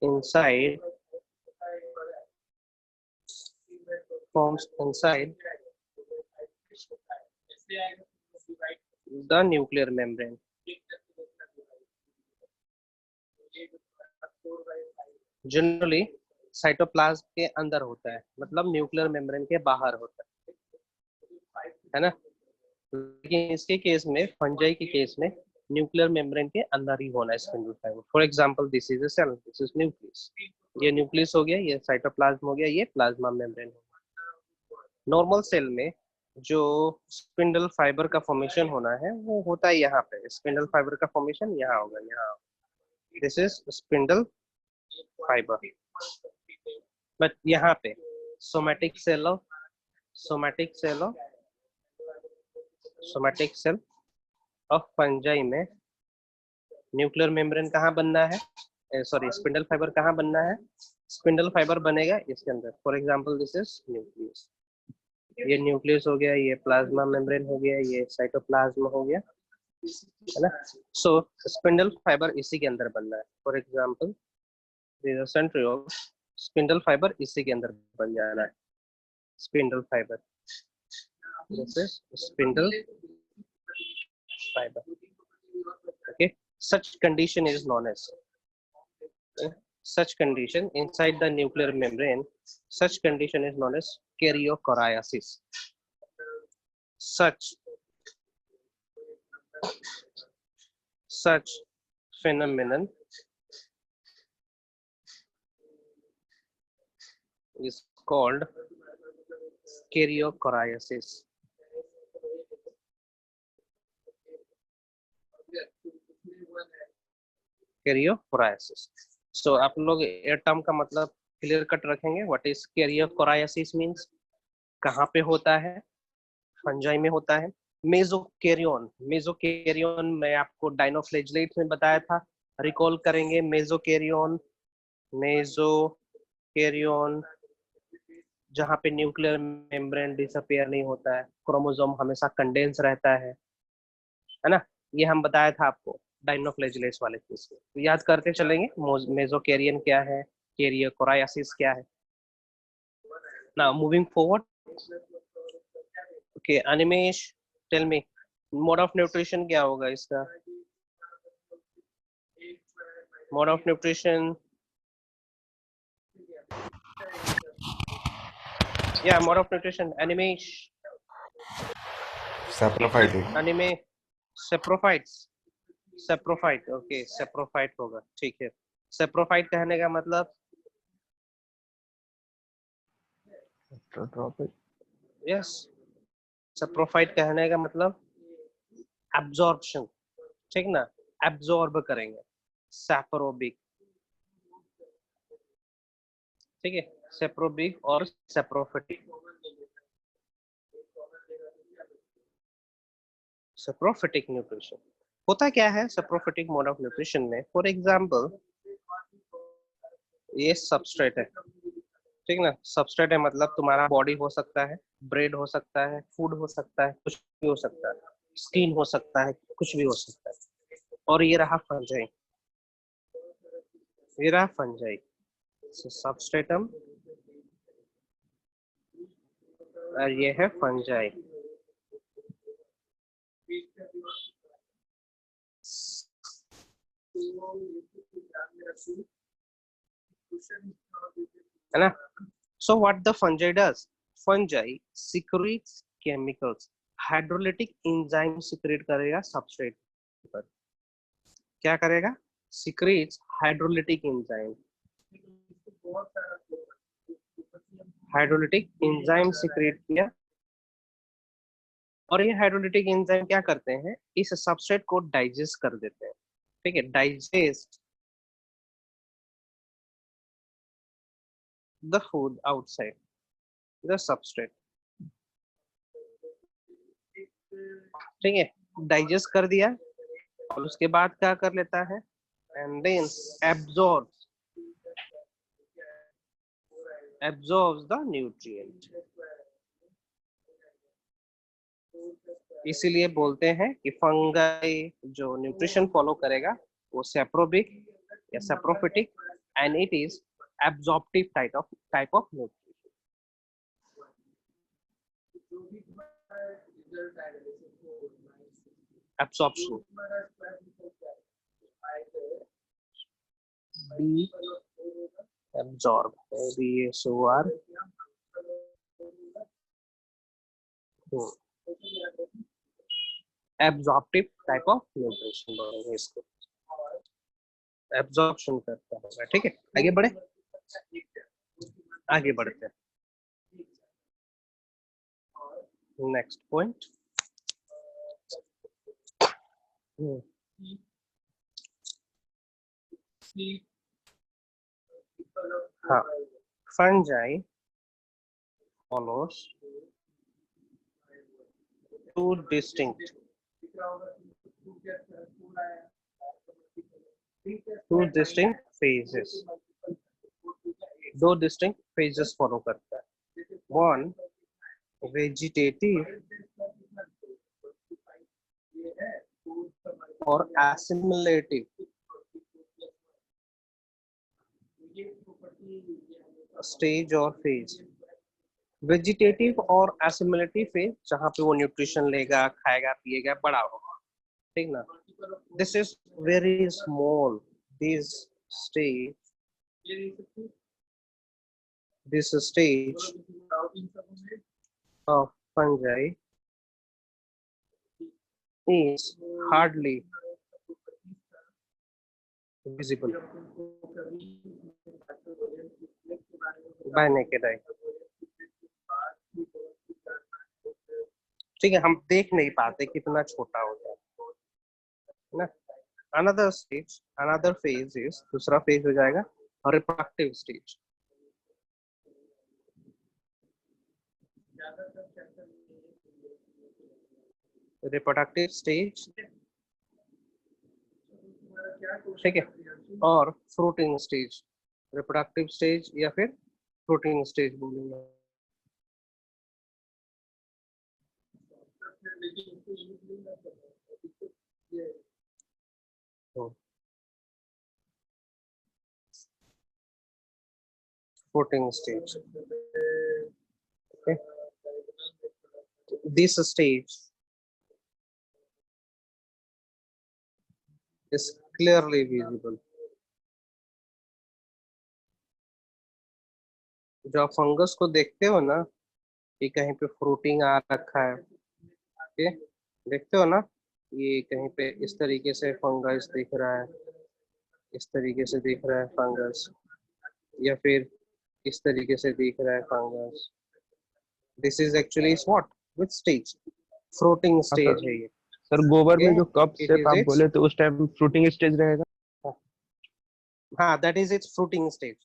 inside the nuclear membrane. Generally cytoplasm के अंदर होता है, मतलब न्यूक्लियर मेम्ब्रेन के बाहर होता है ना। लेकिन इसके केस में, फंजाई के केस में, न्यूक्लियर मेम्ब्रेन के अंदर ही होना है spindle fibre. For example this is a cell, this is nucleus. ये न्यूक्लियस हो गया, ये साइटोप्लाज्म हो गया, ये प्लाज्मा मेम्ब्रेन हो गया। नॉर्मल सेल में जो स्पिंडल फाइबर का फॉर्मेशन होना है वो होता है यहाँ पे। स्पिंडल फाइबर का फॉर्मेशन यहाँ होगा, यहाँ। This is spindle fibre. But यहाँ पे सोमैटिक सेल ऑफ फंजाई में न्यूक्लियर मेम्ब्रेन कहाँ बनना है, सॉरी, स्पिंडल फाइबर कहाँ बनना है? स्पिंडल फाइबर बनेगा इसके अंदर। For example this is nucleus, ये न्यूक्लियस हो गया, ये प्लाज्मा मेम्ब्रेन हो गया, ये साइटोप्लाज्म हो गया, है ना। सो स्पिंडल फाइबर इसी के अंदर बनना है। For example this is centriole, spindle fibre इसी के अंदर बन जाना है, spindle fibre. This is spindle fiber. Okay, such condition is known as such condition inside the nuclear membrane. Such condition is known as karyochoriasis. Such phenomenon is called karyochoriasis. कैरियोकोराइसिस। सो आप लोग ये term का मतलब क्लियर कट रखेंगे। What is कैरियोकोराइसिस means, कहाँ पे होता है? फंजाई में होता है। मेसोकैरियोन मैं आपको डाइनोफ्लैजेलेट में बताया था, रिकॉल करेंगे। मेसोकैरियोन जहाँ पे न्यूक्लियर मेम्ब्रेन डिसअपियर नहीं होता है, क्रोमोसोम हमेशा कंडेंस रहता है ना। ये हम बताया था आपको डाइनोफ्लेजिलेस वाले केस में, तो याद करते चलेंगे। मेसोकैरियन क्या है, कैरियोकोराइसिस क्या है। Now moving forward, okay Animesh tell me mode of nutrition क्या होगा इसका। मोड ऑफ न्यूट्रिशन, या mode of nutrition Animesh, saprophytic. एनिमे सेप्रोफाइट्स, सेप्रोफाइट, ओके सेप्रोफाइट होगा, ठीक है। सेप्रोफाइट कहने का मतलब, हेटेरोट्रॉपिक। यस, सेप्रोफाइट कहने का मतलब एब्जॉर्प्शन, ठीक ना, एब्जॉर्ब करेंगे। सैप्रोबिक, ठीक है, सेप्रोबिक और सेप्रोफिटिक। सेप्रोफिटिक न्यूट्रिशन होता क्या है सेप्रोफिटिक मोड ऑफ न्यूट्रिशन में। फॉर एग्जांपल ये सबस्ट्रेट है, ठीक ना, सबस्ट्रेट है मतलब तुम्हारा बॉडी हो सकता है, ब्रेड हो सकता है, फूड हो सकता है, कुछ भी हो सकता है, स्किन हो सकता है, कुछ भी हो सकता है। और ये रहा फंजाई, ये रहा फंजाई, सबस्ट्रेटम और ये है फंजाई। है ना। So what the fungi does? Fungi secretes chemicals. Hydrolytic enzyme secrete करेगा सबस्ट्रेट पर। क्या करेगा? Secretes hydrolytic enzyme. Hydrolytic enzyme secrete किया, और ये हाइड्रोलिटिक एंजाइम क्या करते हैं, इस सबस्ट्रेट को डाइजेस्ट कर देते हैं, ठीक है, digest the food outside the substrate, ठीक है, डाइजेस्ट कर दिया और उसके बाद क्या कर लेता है, and then absorbs the nutrient. इसीलिए बोलते हैं कि फंगाई जो न्यूट्रिशन फॉलो करेगा वो सेप्रोबिक या saprophytic, and it is absorptive type of nutrition. absorption, B absorb, ABSOR, absorptive type of nutrition बोलेंगे इसको, एब्जॉर्प्शन करता होगा, ठीक है। आगे बढ़े, आगे बढ़ते हैं। नेक्स्ट पॉइंट, हाँ, fungi follows two distinct phases, दो डिस्टिंक्ट phases फॉलो करता है। वन वेजिटेटिव और एसिमिलेटिव स्टेज और फेज। वेजिटेटिव और एसिमिलेटिव फेज जहाँ पे वो न्यूट्रिशन लेगा, खाएगा, पिएगा, बड़ा होगा, ठीक ना। This is very small, this stage of fungi is hardly visible by naked eye, ठीक है, हम देख नहीं पाते कितना छोटा होता है ना। Another stage, another phase is, दूसरा फेज हो जाएगा रिप्रोडक्टिव स्टेज। रिप्रोडक्टिव स्टेज, ठीक है, और फ्रूटिंग स्टेज। रिप्रोडक्टिव स्टेज या फिर फ्रूटिंग स्टेज बोलूंगा। fruiting stage. Okay. This stage is clearly visible. जो आप फंगस को देखते हो ना, ये कहीं पे फ्रूटिंग आ रखा है, ओके, देखते हो ना, ये कहीं पे इस तरीके से फंगस दिख रहा है, इस तरीके से दिख रहा है फंगस, या फिर इस तरीके से दिख रहा है fungus. This is actually what, which stage? Fruiting हाँ स्टेज सर, है ये. सर गोबर में Okay, जो कप it शेप is आप its, बोले तो उस टाइम फ्रूटिंग स्टेज रहेगा। हाँ, that is its fruiting stage.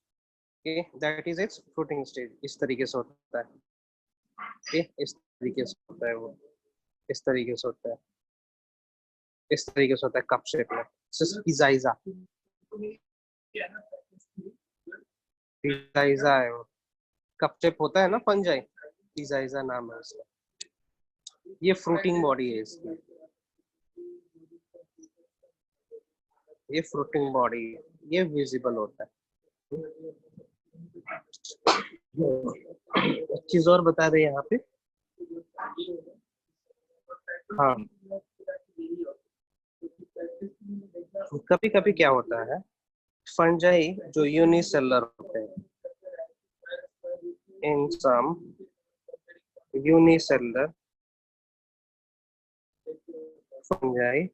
Okay, that is its fruiting stage. इस तरीके से होता है. Okay, इस तरीके से होता है वो, इस तरीके से होता है, इस तरीके से होता है कप शेप में. पिज़ाइज़ा, पिज़ाइज़ा है वो. कप शेप होता है ना फंजाई, पिज़ाइज़ा नाम है उसका. ये फ्रूटिंग बॉडी है इसकी, ये फ्रूटिंग बॉडी, ये विजिबल होता है. एक चीज और बता दे यहाँ पे. हाँ, कभी कभी क्या होता है, फंजाई जो यूनिसेलर होते हैं, in some unicellular fungi,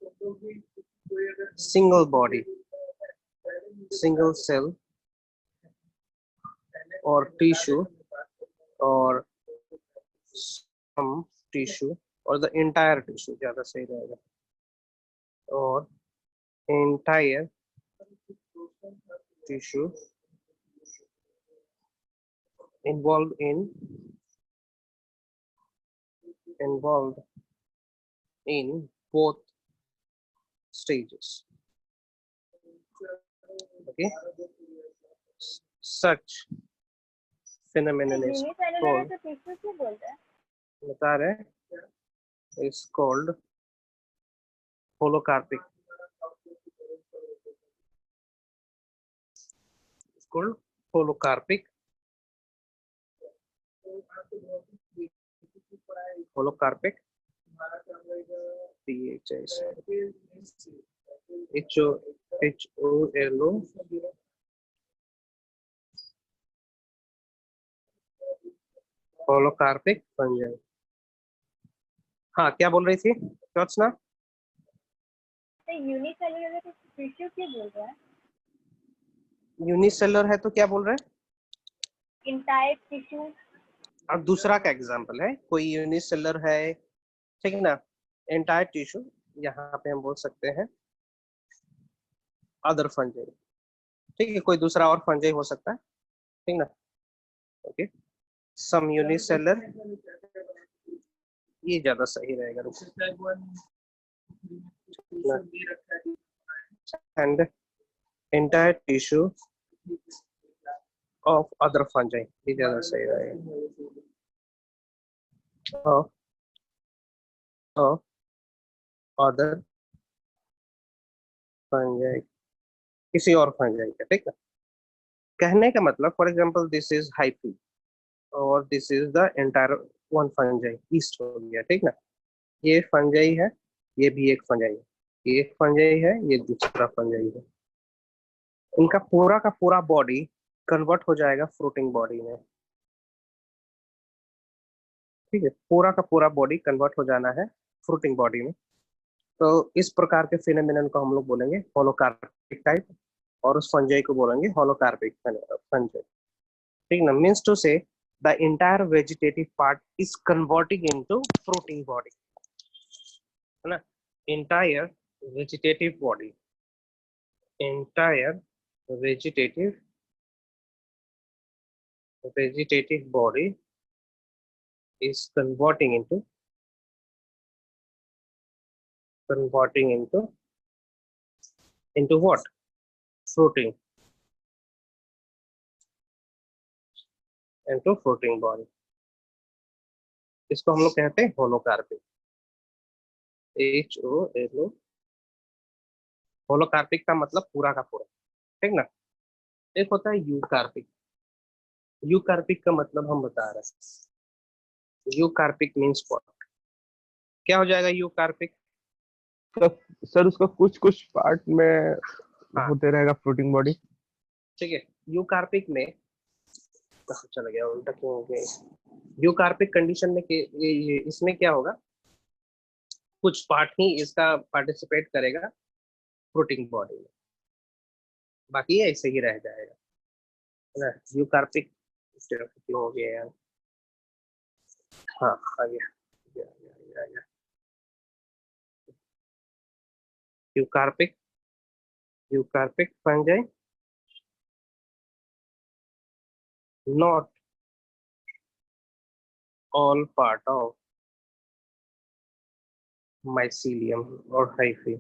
single body, single cell or tissue or some tissue or the entire tissue ज़्यादा सही रहेगा, और entire tissue involved in both stages. Okay, such phenomenon is unicellular है called, तो tissue क्यों बोलते हैं? बता रहे हैं, is called holocarpic. It's called holocarpic. Holocarpic. HOLO holocarpic fungi. हाँ, क्या बोल रही थी ज्योत्सना? तो यूनिसेलुलर है तो टिश्यू क्यों बोल रहा है? यूनिसेलर है तो क्या बोल रहे हैं? Entire tissue. अब दूसरा का एग्जांपल है, कोई यूनिसेलर है, ठीक है ना, एंटायर टिश्यू, यहाँ पे हम बोल सकते हैं अदर फंजाई. ठीक है, कोई दूसरा और फंजाई हो सकता है, ठीक ना. ओके, सम यूनिसेलर, ये ज्यादा सही रहेगा. And entire tissue of other fungi, ये ज्यादा सही रहेगा. अदर फंजाई, किसी और फंजाई का, ठीक है. कहने का मतलब, for example this is hyphae और this is the entire one fungi, yeast हो गया, ठीक ना. ये फंजाई है, ये भी एक फंजाई है, ये एक फंजाई है, ये दूसरा फंजाई है. इनका पूरा का पूरा बॉडी कन्वर्ट हो जाएगा फ्रूटिंग बॉडी में. ठीक है, पूरा का पूरा बॉडी कन्वर्ट हो जाना है फ्रूटिंग बॉडी में. तो इस प्रकार के फिनोमेनन को हम लोग बोलेंगे होलोकार्पिक टाइप, और उस फंजाई को बोलेंगे होलोकार्पिक फंजाई. ठीक ना, मीन्स टू से the entire vegetative part is converting into fruiting body, है ना. Entire vegetative body, entire vegetative body is converting into what? Fruiting, into fruiting body. इसको हम लोग कहते हैं होलोकार्पिक. HOLO, होलोकार्पिक का मतलब पूरा का पूरा, ठीक ना। एक होता है यूकार्पिक। यूकार्पिक का मतलब हम बता रहे हैं, यूकार्पिक मीन्स व्हाट, क्या हो जाएगा यूकार्पिक। सर उसका कुछ कुछ पार्ट में हाँ होते रहेगा फ्लोटिंग बॉडी। ठीक है, यूकार्पिक में कहाँ चला गया, उल्टा क्यों हो गया। यूकार्पिक कंडीशन में इसमें क्या होगा, कुछ पार्ट ही इसका पार्टिसिपेट करेगा फ्लोटिंग बॉडी में, बाकी ये ऐसे ही रह जाएगा, है ना। यूकार्पिक क्यों हो गया यार, हाँ आ गया, आ गया। Eucarpic, eucarpic fungi not all part of mycelium or hyphae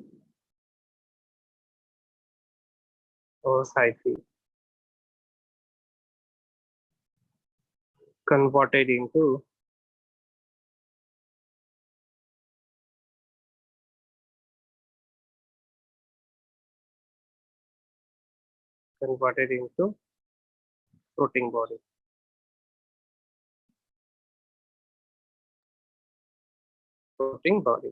converted into floating body। floating body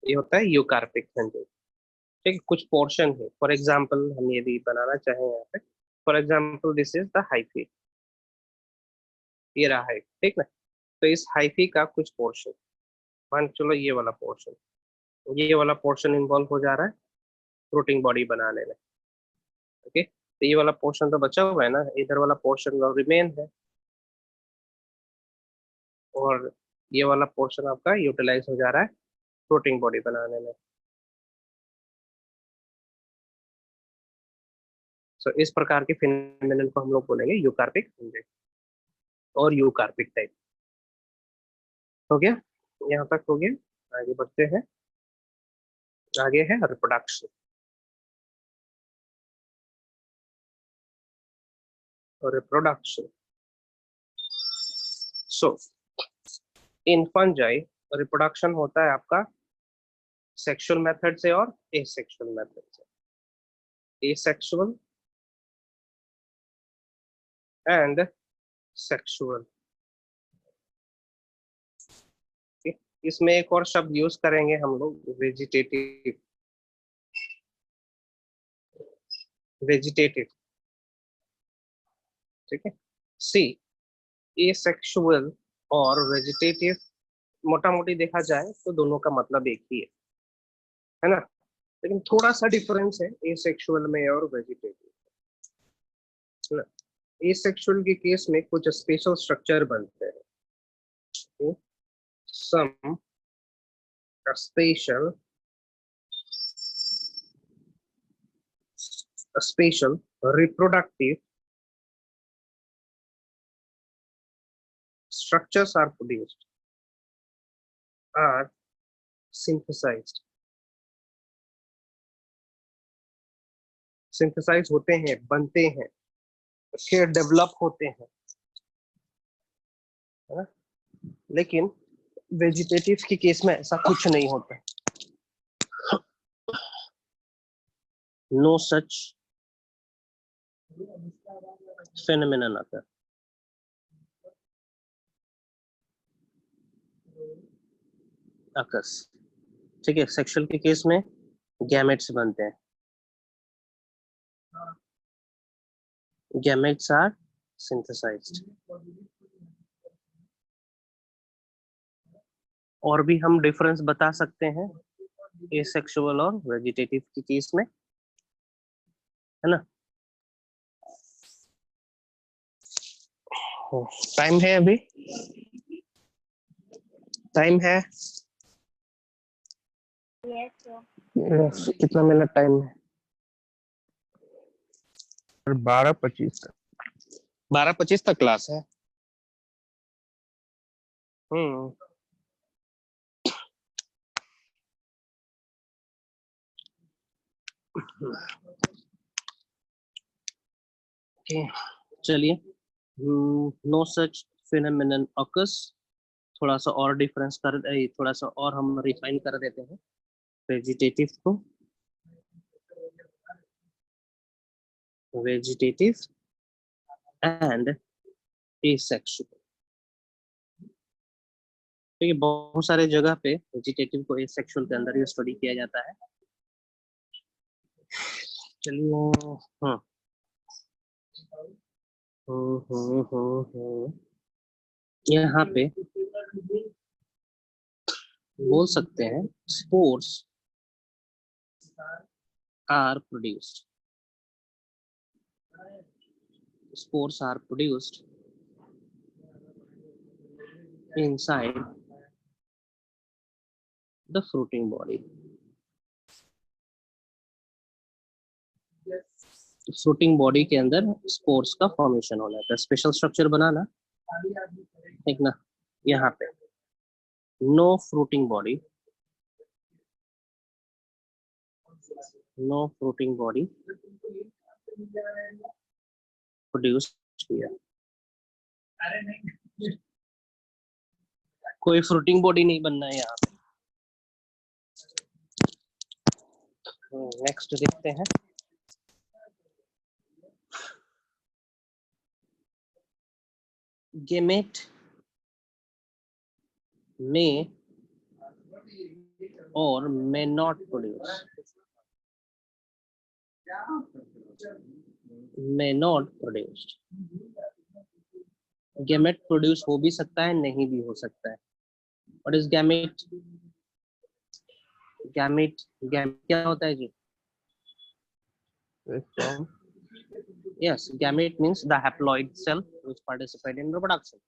ये होता है यूकार्पिक फंजाई। ठीक, कुछ पोर्शन है, फॉर एग्जांपल हम यदि बनाना चाहें यहाँ पे, for example this is the hyphae, ये रहा हाइफ, ठीक ना। तो इस हाइफी का कुछ पोर्शन, मान चलो ये वाला पोर्शन, ये वाला पोर्शन इन्वॉल्व हो जा रहा है फ्लोटिंग बॉडी बनाने में, ओके। तो ये वाला पोर्शन तो बचा हुआ है ना, इधर वाला पोर्शन रिमेन है, और ये वाला पोर्शन आपका यूटिलाइज हो जा रहा है फ्लोटिंग बॉडी बनाने में। सो इस प्रकार के फिनोमेनन को हम लोग बोलेंगे यूकार्पिक फंजाई और यूकार्पिक टाइप। हो गया, यहाँ तक हो गया, आगे बढ़ते हैं। आगे है रिप्रोडक्शन, और रिप्रोडक्शन। सो इन फंजाई रिप्रोडक्शन होता है आपका सेक्सुअल मेथड से और एसेक्सुअल मेथड से। एसेक्सुअल एंड सेक्सुअल, इसमें एक और शब्द यूज करेंगे हम लोग, वेजिटेटिव। वेजिटेटिव, ठीक है। सी, एसेक्सुअल और वेजिटेटिव मोटा मोटी देखा जाए तो दोनों का मतलब एक ही है ना, लेकिन थोड़ा सा डिफरेंस है एसेक्सुअल में और वेजिटेटिव, है ना। एसेक्सुअल के केस में कुछ स्पेशल स्ट्रक्चर बनते हैं, some special reproductive structures are produced, are synthesized, synthesize होते हैं, बनते हैं, फिर डेवलप होते हैं, है ना। लेकिन वेजिटेटिव के केस में ऐसा कुछ नहीं होता, no such phenomenon occur। occurs, ठीक है। सेक्सुअल के केस में गैमेट्स बनते हैं, गैमेट्स आर सिंथेसाइज्ड। और भी हम डिफरेंस बता सकते हैं एसेक्सुअल और वेजिटेटिव के केस में, है ना। टाइम है अभी, टाइम है, यस सर। कितना मिनट टाइम है। 12:25 तक। 12:25 तक क्लास है। हम्म, ओके चलिए। नो सच phenomenon occurs थोड़ा सा और डिफरेंस कर थोड़ा सा और हम रिफाइन कर देते हैं वेजिटेटिव को। Vegetative and asexual. तो ये बहुत सारे जगह पे वेजिटेटिव को एसेक्सुअल के अंदर ही स्टडी किया जाता है। चलिए हाँ यहाँ पे बोल सकते हैं spores are produced. Spores are produced inside the fruiting body. Fruiting body के अंदर स्पोर्स का फॉर्मेशन होना है, स्पेशल स्ट्रक्चर बनाना, ठीक ना। यहाँ पे no fruiting body, no fruiting body produce किया, कोई फ्रूटिंग बॉडी नहीं बनना है यहाँ पे। नेक्स्ट देखते हैं gamete may or may not produce, may not produced। Gamete produce हो भी सकता है, नहीं भी हो सकता है। What is gamete? Gamete gamete क्या होता है जी? Sperm, yes, gamete means the haploid cell which participate in reproduction.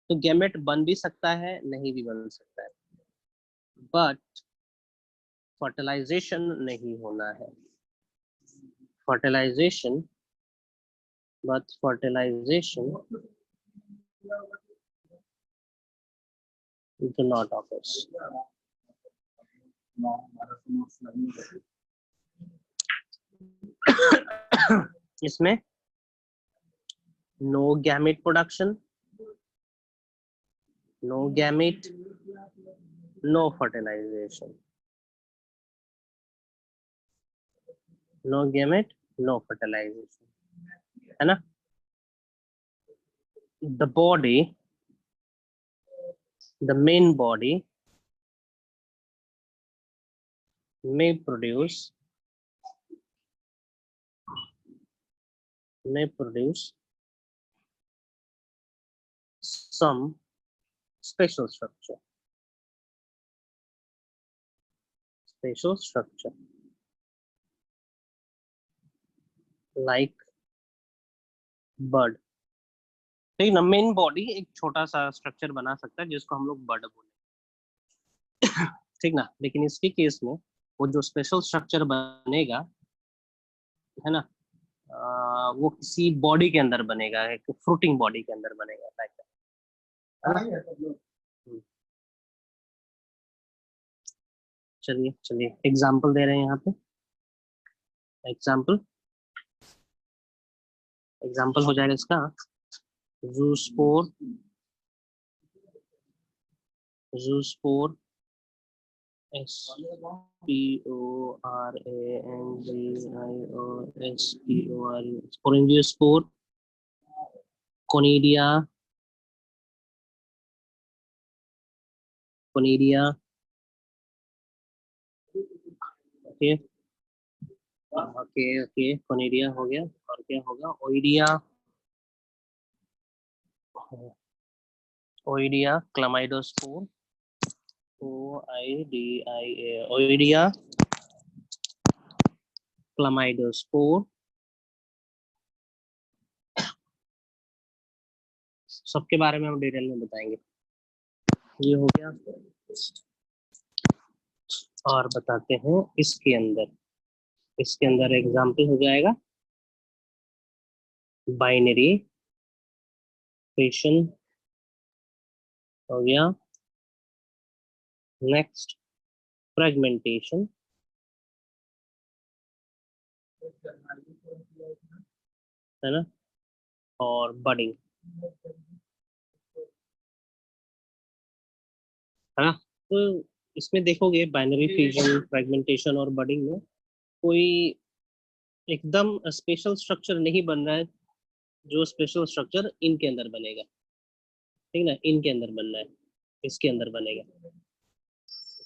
तो गैमेट बन भी सकता है, नहीं भी बन सकता है, बट फर्टिलाइजेशन नहीं होना है। Fertilization, but fertilization do not occurs। इसमें no gamete production, no gamete, no fertilization, no gamete, no fertilization, है ना। The body, the main body may produce some special structure, like bud। ठीक ना, main body एक छोटा सा structure बना सकता है जिसको हम लोग बड बोले, ठीक ना। लेकिन इसके केस में वो जो स्पेशल स्ट्रक्चर बनेगा, है ना, वो किसी बॉडी के अंदर बनेगा, एक फ्रूटिंग बॉडी के अंदर बनेगा, चलिए चलिए एग्जाम्पल दे रहे हैं यहाँ पे। एग्जाम्पल हो जाएगा इसका zoospore, sporangiospore, conidia, okay okay conidia हो गया। और क्या होगा? Oidia, chlamydospore, OIDIA, oidia chlamydospore. सबके बारे में हम डिटेल में बताएंगे। ये हो गया, और बताते हैं इसके अंदर एग्जाम्पल हो जाएगा बाइनरी फिशन हो गया। नेक्स्ट फ्रेगमेंटेशन, है ना, और बडिंग। है ना। तो इसमें देखोगे बाइनरी फिजन, फ्रेगमेंटेशन और बडिंग में कोई एकदम स्पेशल स्ट्रक्चर नहीं बन रहा है, जो स्पेशल स्ट्रक्चर इनके अंदर बनेगा, ठीक ना, इनके अंदर बनना है, इसके अंदर बनेगा।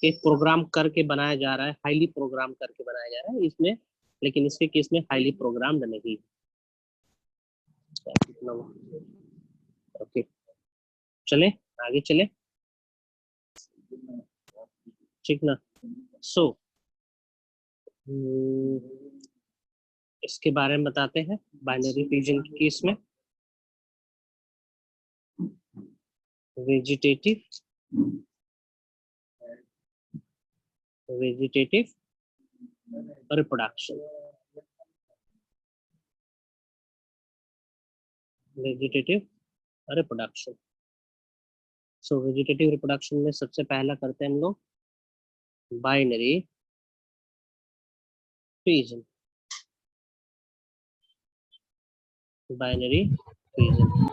एक प्रोग्राम करके बनाया जा रहा है, हाईली प्रोग्राम करके बनाया जा रहा है इसमें, लेकिन इसके केस में हाईली प्रोग्राम्ड नहीं। ओके, चले आगे चले, ठीक ना। सो इसके बारे में बताते हैं बाइनरी फिजन के केस में। Vegetative reproduction, vegetative reproduction. So vegetative reproduction में सबसे पहला करते हैं हम लोग binary fission. Binary fission,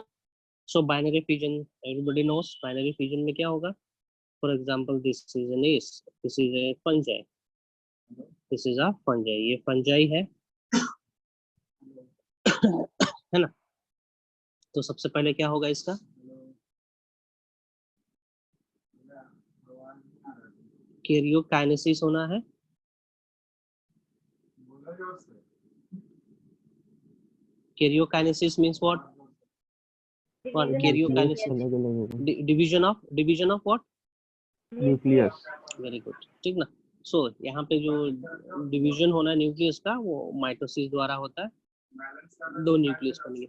so binary fission everybody knows, binary fission में क्या होगा। For example this is an S, this is a fungi, this is a fungi, ये फंजाई है है ना। तो सबसे पहले क्या होगा इसका, कैरियोकाइनेसिस होना है। Karyokinesis means what, one Division of karyokinesis, अलग अलग होगा। Division of what, nucleus. Very good, ठीक ना। सो यहाँ पे जो डिवीजन होना है न्यूक्लियस का, वो माइटोसिस द्वारा होता है, दो न्यूक्लियस बनेंगे,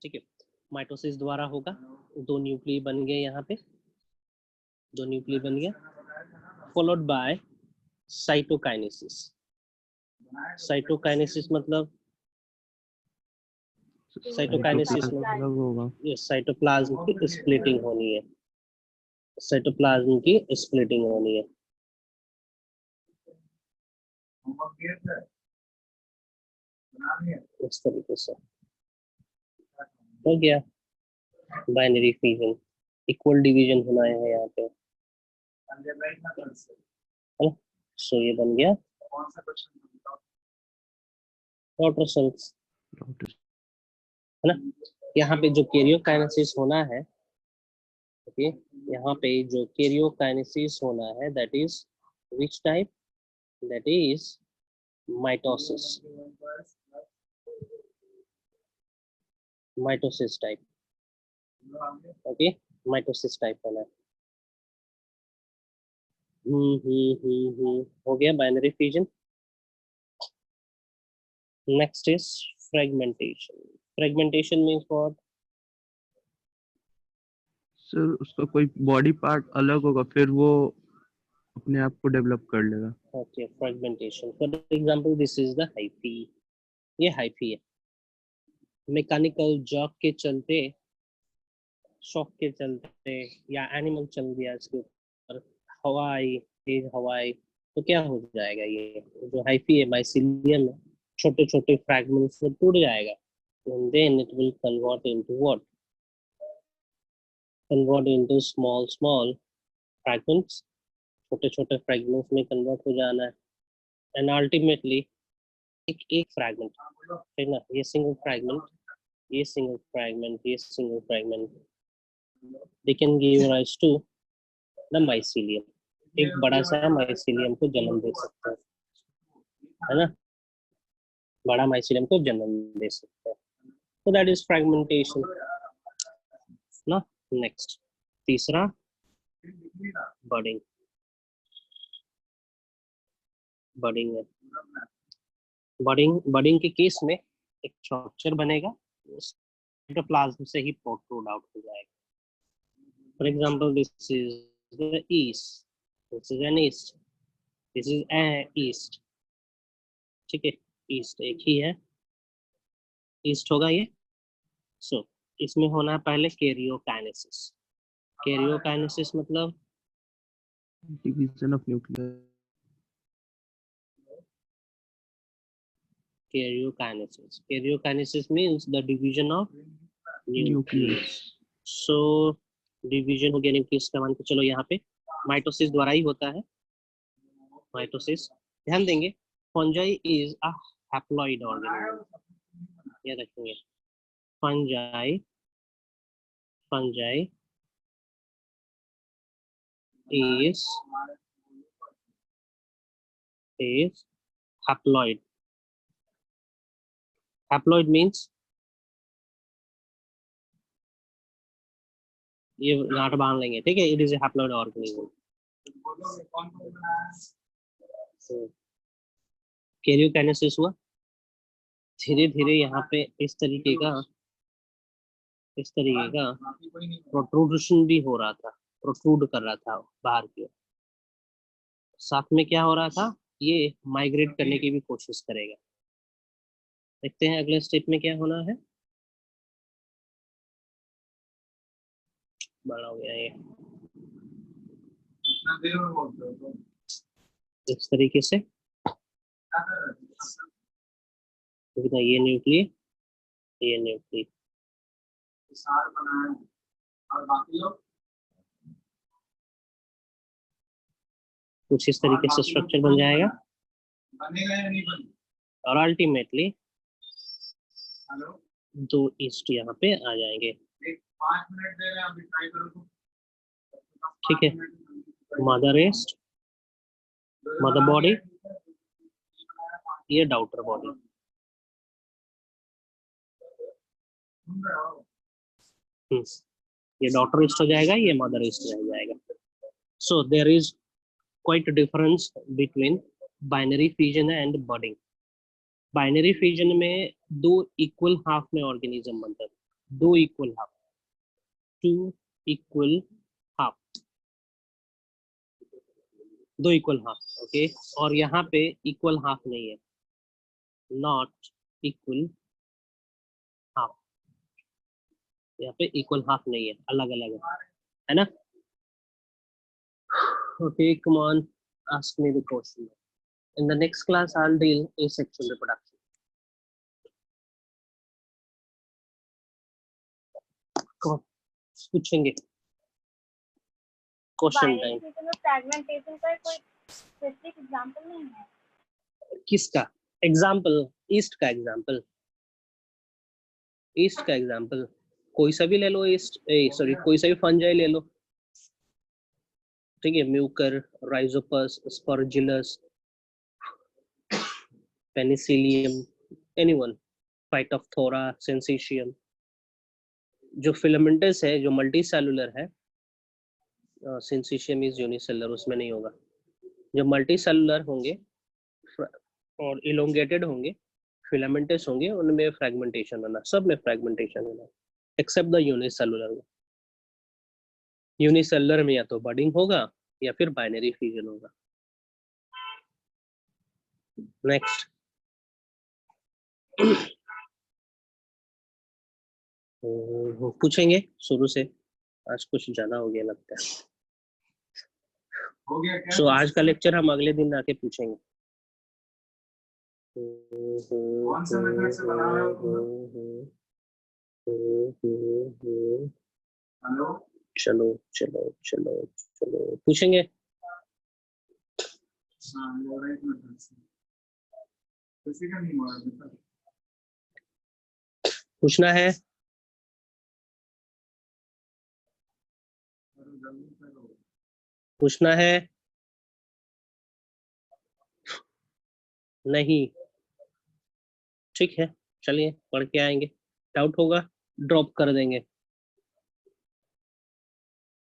ठीक है, माइटोसिस द्वारा होगा, दो न्यूक्लियस बन गए यहाँ पे, दो न्यूक्लियस बन गया, फॉलोड बाय साइटोकाइनेसिस। साइटोकाइनेसिस मतलब साइटोकाइनेसिस में अलग होगा। ये साइटोप्लाज्म की स्प्लिटिंग होनी है, साइटोप्लाज्म की स्प्लिटिंग होनी है। इस तरीके से हो गया बाइनरी फिजन, इक्वल डिवीजन होना है यहाँ पे, है ना। सो ये बन गया डॉटर सेल्स, है ना। यहाँ पे जो कैरियोकाइनेसिस होना है, ओके, यहाँ पे जो कैरियोकाइनेसिस होना है, that is which type, that is mitosis, mitosis type, okay, mitosis type होना है। हो गया binary fission. Next is fragmentation. Fragmentation means what, sir उसका कोई बॉडी पार्ट अलग होगा, फिर वो अपने आप को डेवलप कर लेगा। Okay, fragmentation for example this is the hyphae, ये हाइफी है, मैकेनिकल जॉक के चलते, शॉक के चलते, या एनिमल चल गया इसके ऊपर, हवाई, तेज हवाई, तो क्या हो जाएगा, ये जो हाइफी है, माइसीलियम है, छोटे छोटे फ्रैगमेंट्स में टूट जाएगा, and then it will convert into what, convert into small fragments, छोटे छोटे फ्रैगमेंट्स में कन्वर्ट हो जाना है, एंड अल्टीमेटली एक एक फ्रैगमेंट, ठीक ना, ये सिंगल फ्रैगमेंट, ये सिंगल फ्रैगमेंट, ये single fragment, they can give rise to the mycelium, एक बड़ा सा माइसीलियम को जन्म दे सकता है ना, बड़ा माइसीलियम को जन्म दे सकता है। तो दैट इज फ्रैगमेंटेशन ना। नेक्स्ट तीसरा बडिंग, बडिंग है, बडिंग के केस में एक स्ट्रक्चर बनेगा, साइटोप्लाज्म से ही प्रोट्रूड आउट हो जाएगा। For example this is the east, this is N east, this is A east, ठीक है, ईस्ट एक ही है, ईस्ट होगा ये। सो इसमें होना है पहले कैरियोकाइनेसिस। कैरियोकाइनेसिस मतलब division of nucleus. Karyokinesis, karyokinesis means the division of nucleus, so division हो गया न्यूक्लियस का, मान के चलो यहाँ पे माइटोसिस द्वारा ही होता है, माइटोसिस। ध्यान देंगे, fungi is a haploid organism, याद रखेंगे। Fungi fungi is haploid. Haploid means ये गांठ बांध लेंगे, ठीक है। It is a haploid organism. Karyokinesis हुआ, धीरे धीरे यहाँ पे इस तरीके का प्रोट्रूशन भी हो रहा था, प्रोट्रूड कर रहा था बाहर की ओर। साथ में क्या हो रहा था, ये माइग्रेट करने की भी कोशिश करेगा। देखते हैं अगले स्टेप में क्या होना है। बड़ा हो गया ये इस तरीके से, ये न्यूक्लिय, ये न्यूक्लिय, कुछ इस तरीके से स्ट्रक्चर बन जाएगा और अल्टीमेटली दो ईस्ट यहाँ पे आ जाएंगे, ठीक है। मदर ईस्ट, मदर बॉडी, ये डाउटर बॉडी। ये डॉटर ईस्ट हो जाएगा, ये मदर ईस्ट रह जाएगा। So there is quite difference between binary fission and budding. Binary fission में दो इक्वल हाफ में ऑर्गेनिज्म बनता है, दो equal half, two equal half, दो इक्वल हाफ, ओके। और यहाँ पे इक्वल हाफ नहीं है, नॉट इक्वल हाफ, यहाँ पे इक्वल हाफ नहीं है, अलग अलग है ना। Okay, come on, ask me the question. In the next class I will deal asexual reproduction। पूछेंगे क्वेश्चन टाइम। फ्रैगमेंटेशन का कोई स्पेसिफिक एग्जांपल नहीं है? किसका एग्जांपल? ईस्ट का एग्जांपल, ईस्ट का एग्जांपल कोई सा भी ले लो, ईस्ट सॉरी कोई सा भी फंजाई ले लो, ठीक है। Mucor, rhizopus, aspergillus, penicillium, anyone, phytophthora, सेंसिशियम। जो फिलामेंटस है, जो मल्टी सेलुलर है, सेंसिशियम इज यूनिसेलुलर, उसमें नहीं होगा। जो मल्टी सेलुलर होंगे और इलोंगेटेड होंगे, फिलामेंटस होंगे, उनमें फ्रैगमेंटेशन होना, सब में फ्रैगमेंटेशन होना, एक्सेप्ट द यूनिसेलुलर में। यूनिसेलुलर में या तो बडिंग होगा या फिर बाइनरी फ्यूजन होगा। नेक्स्ट, पूछेंगे शुरू से, आज कुछ ज्यादा हो गया लगता है। सो आज का लेक्चर हम अगले दिन आके पूछेंगे। कौन सा मेथड से बना रहे हो? हेलो, चलो चलो चलो चलो पूछेंगे। हाँ, लोरेंट मेथड से किसी का नहीं हुआ मेथड। पूछना है? पूछना है? नहीं, ठीक है, चलिए पढ़ के आएंगे। डाउट होगा ड्रॉप कर देंगे।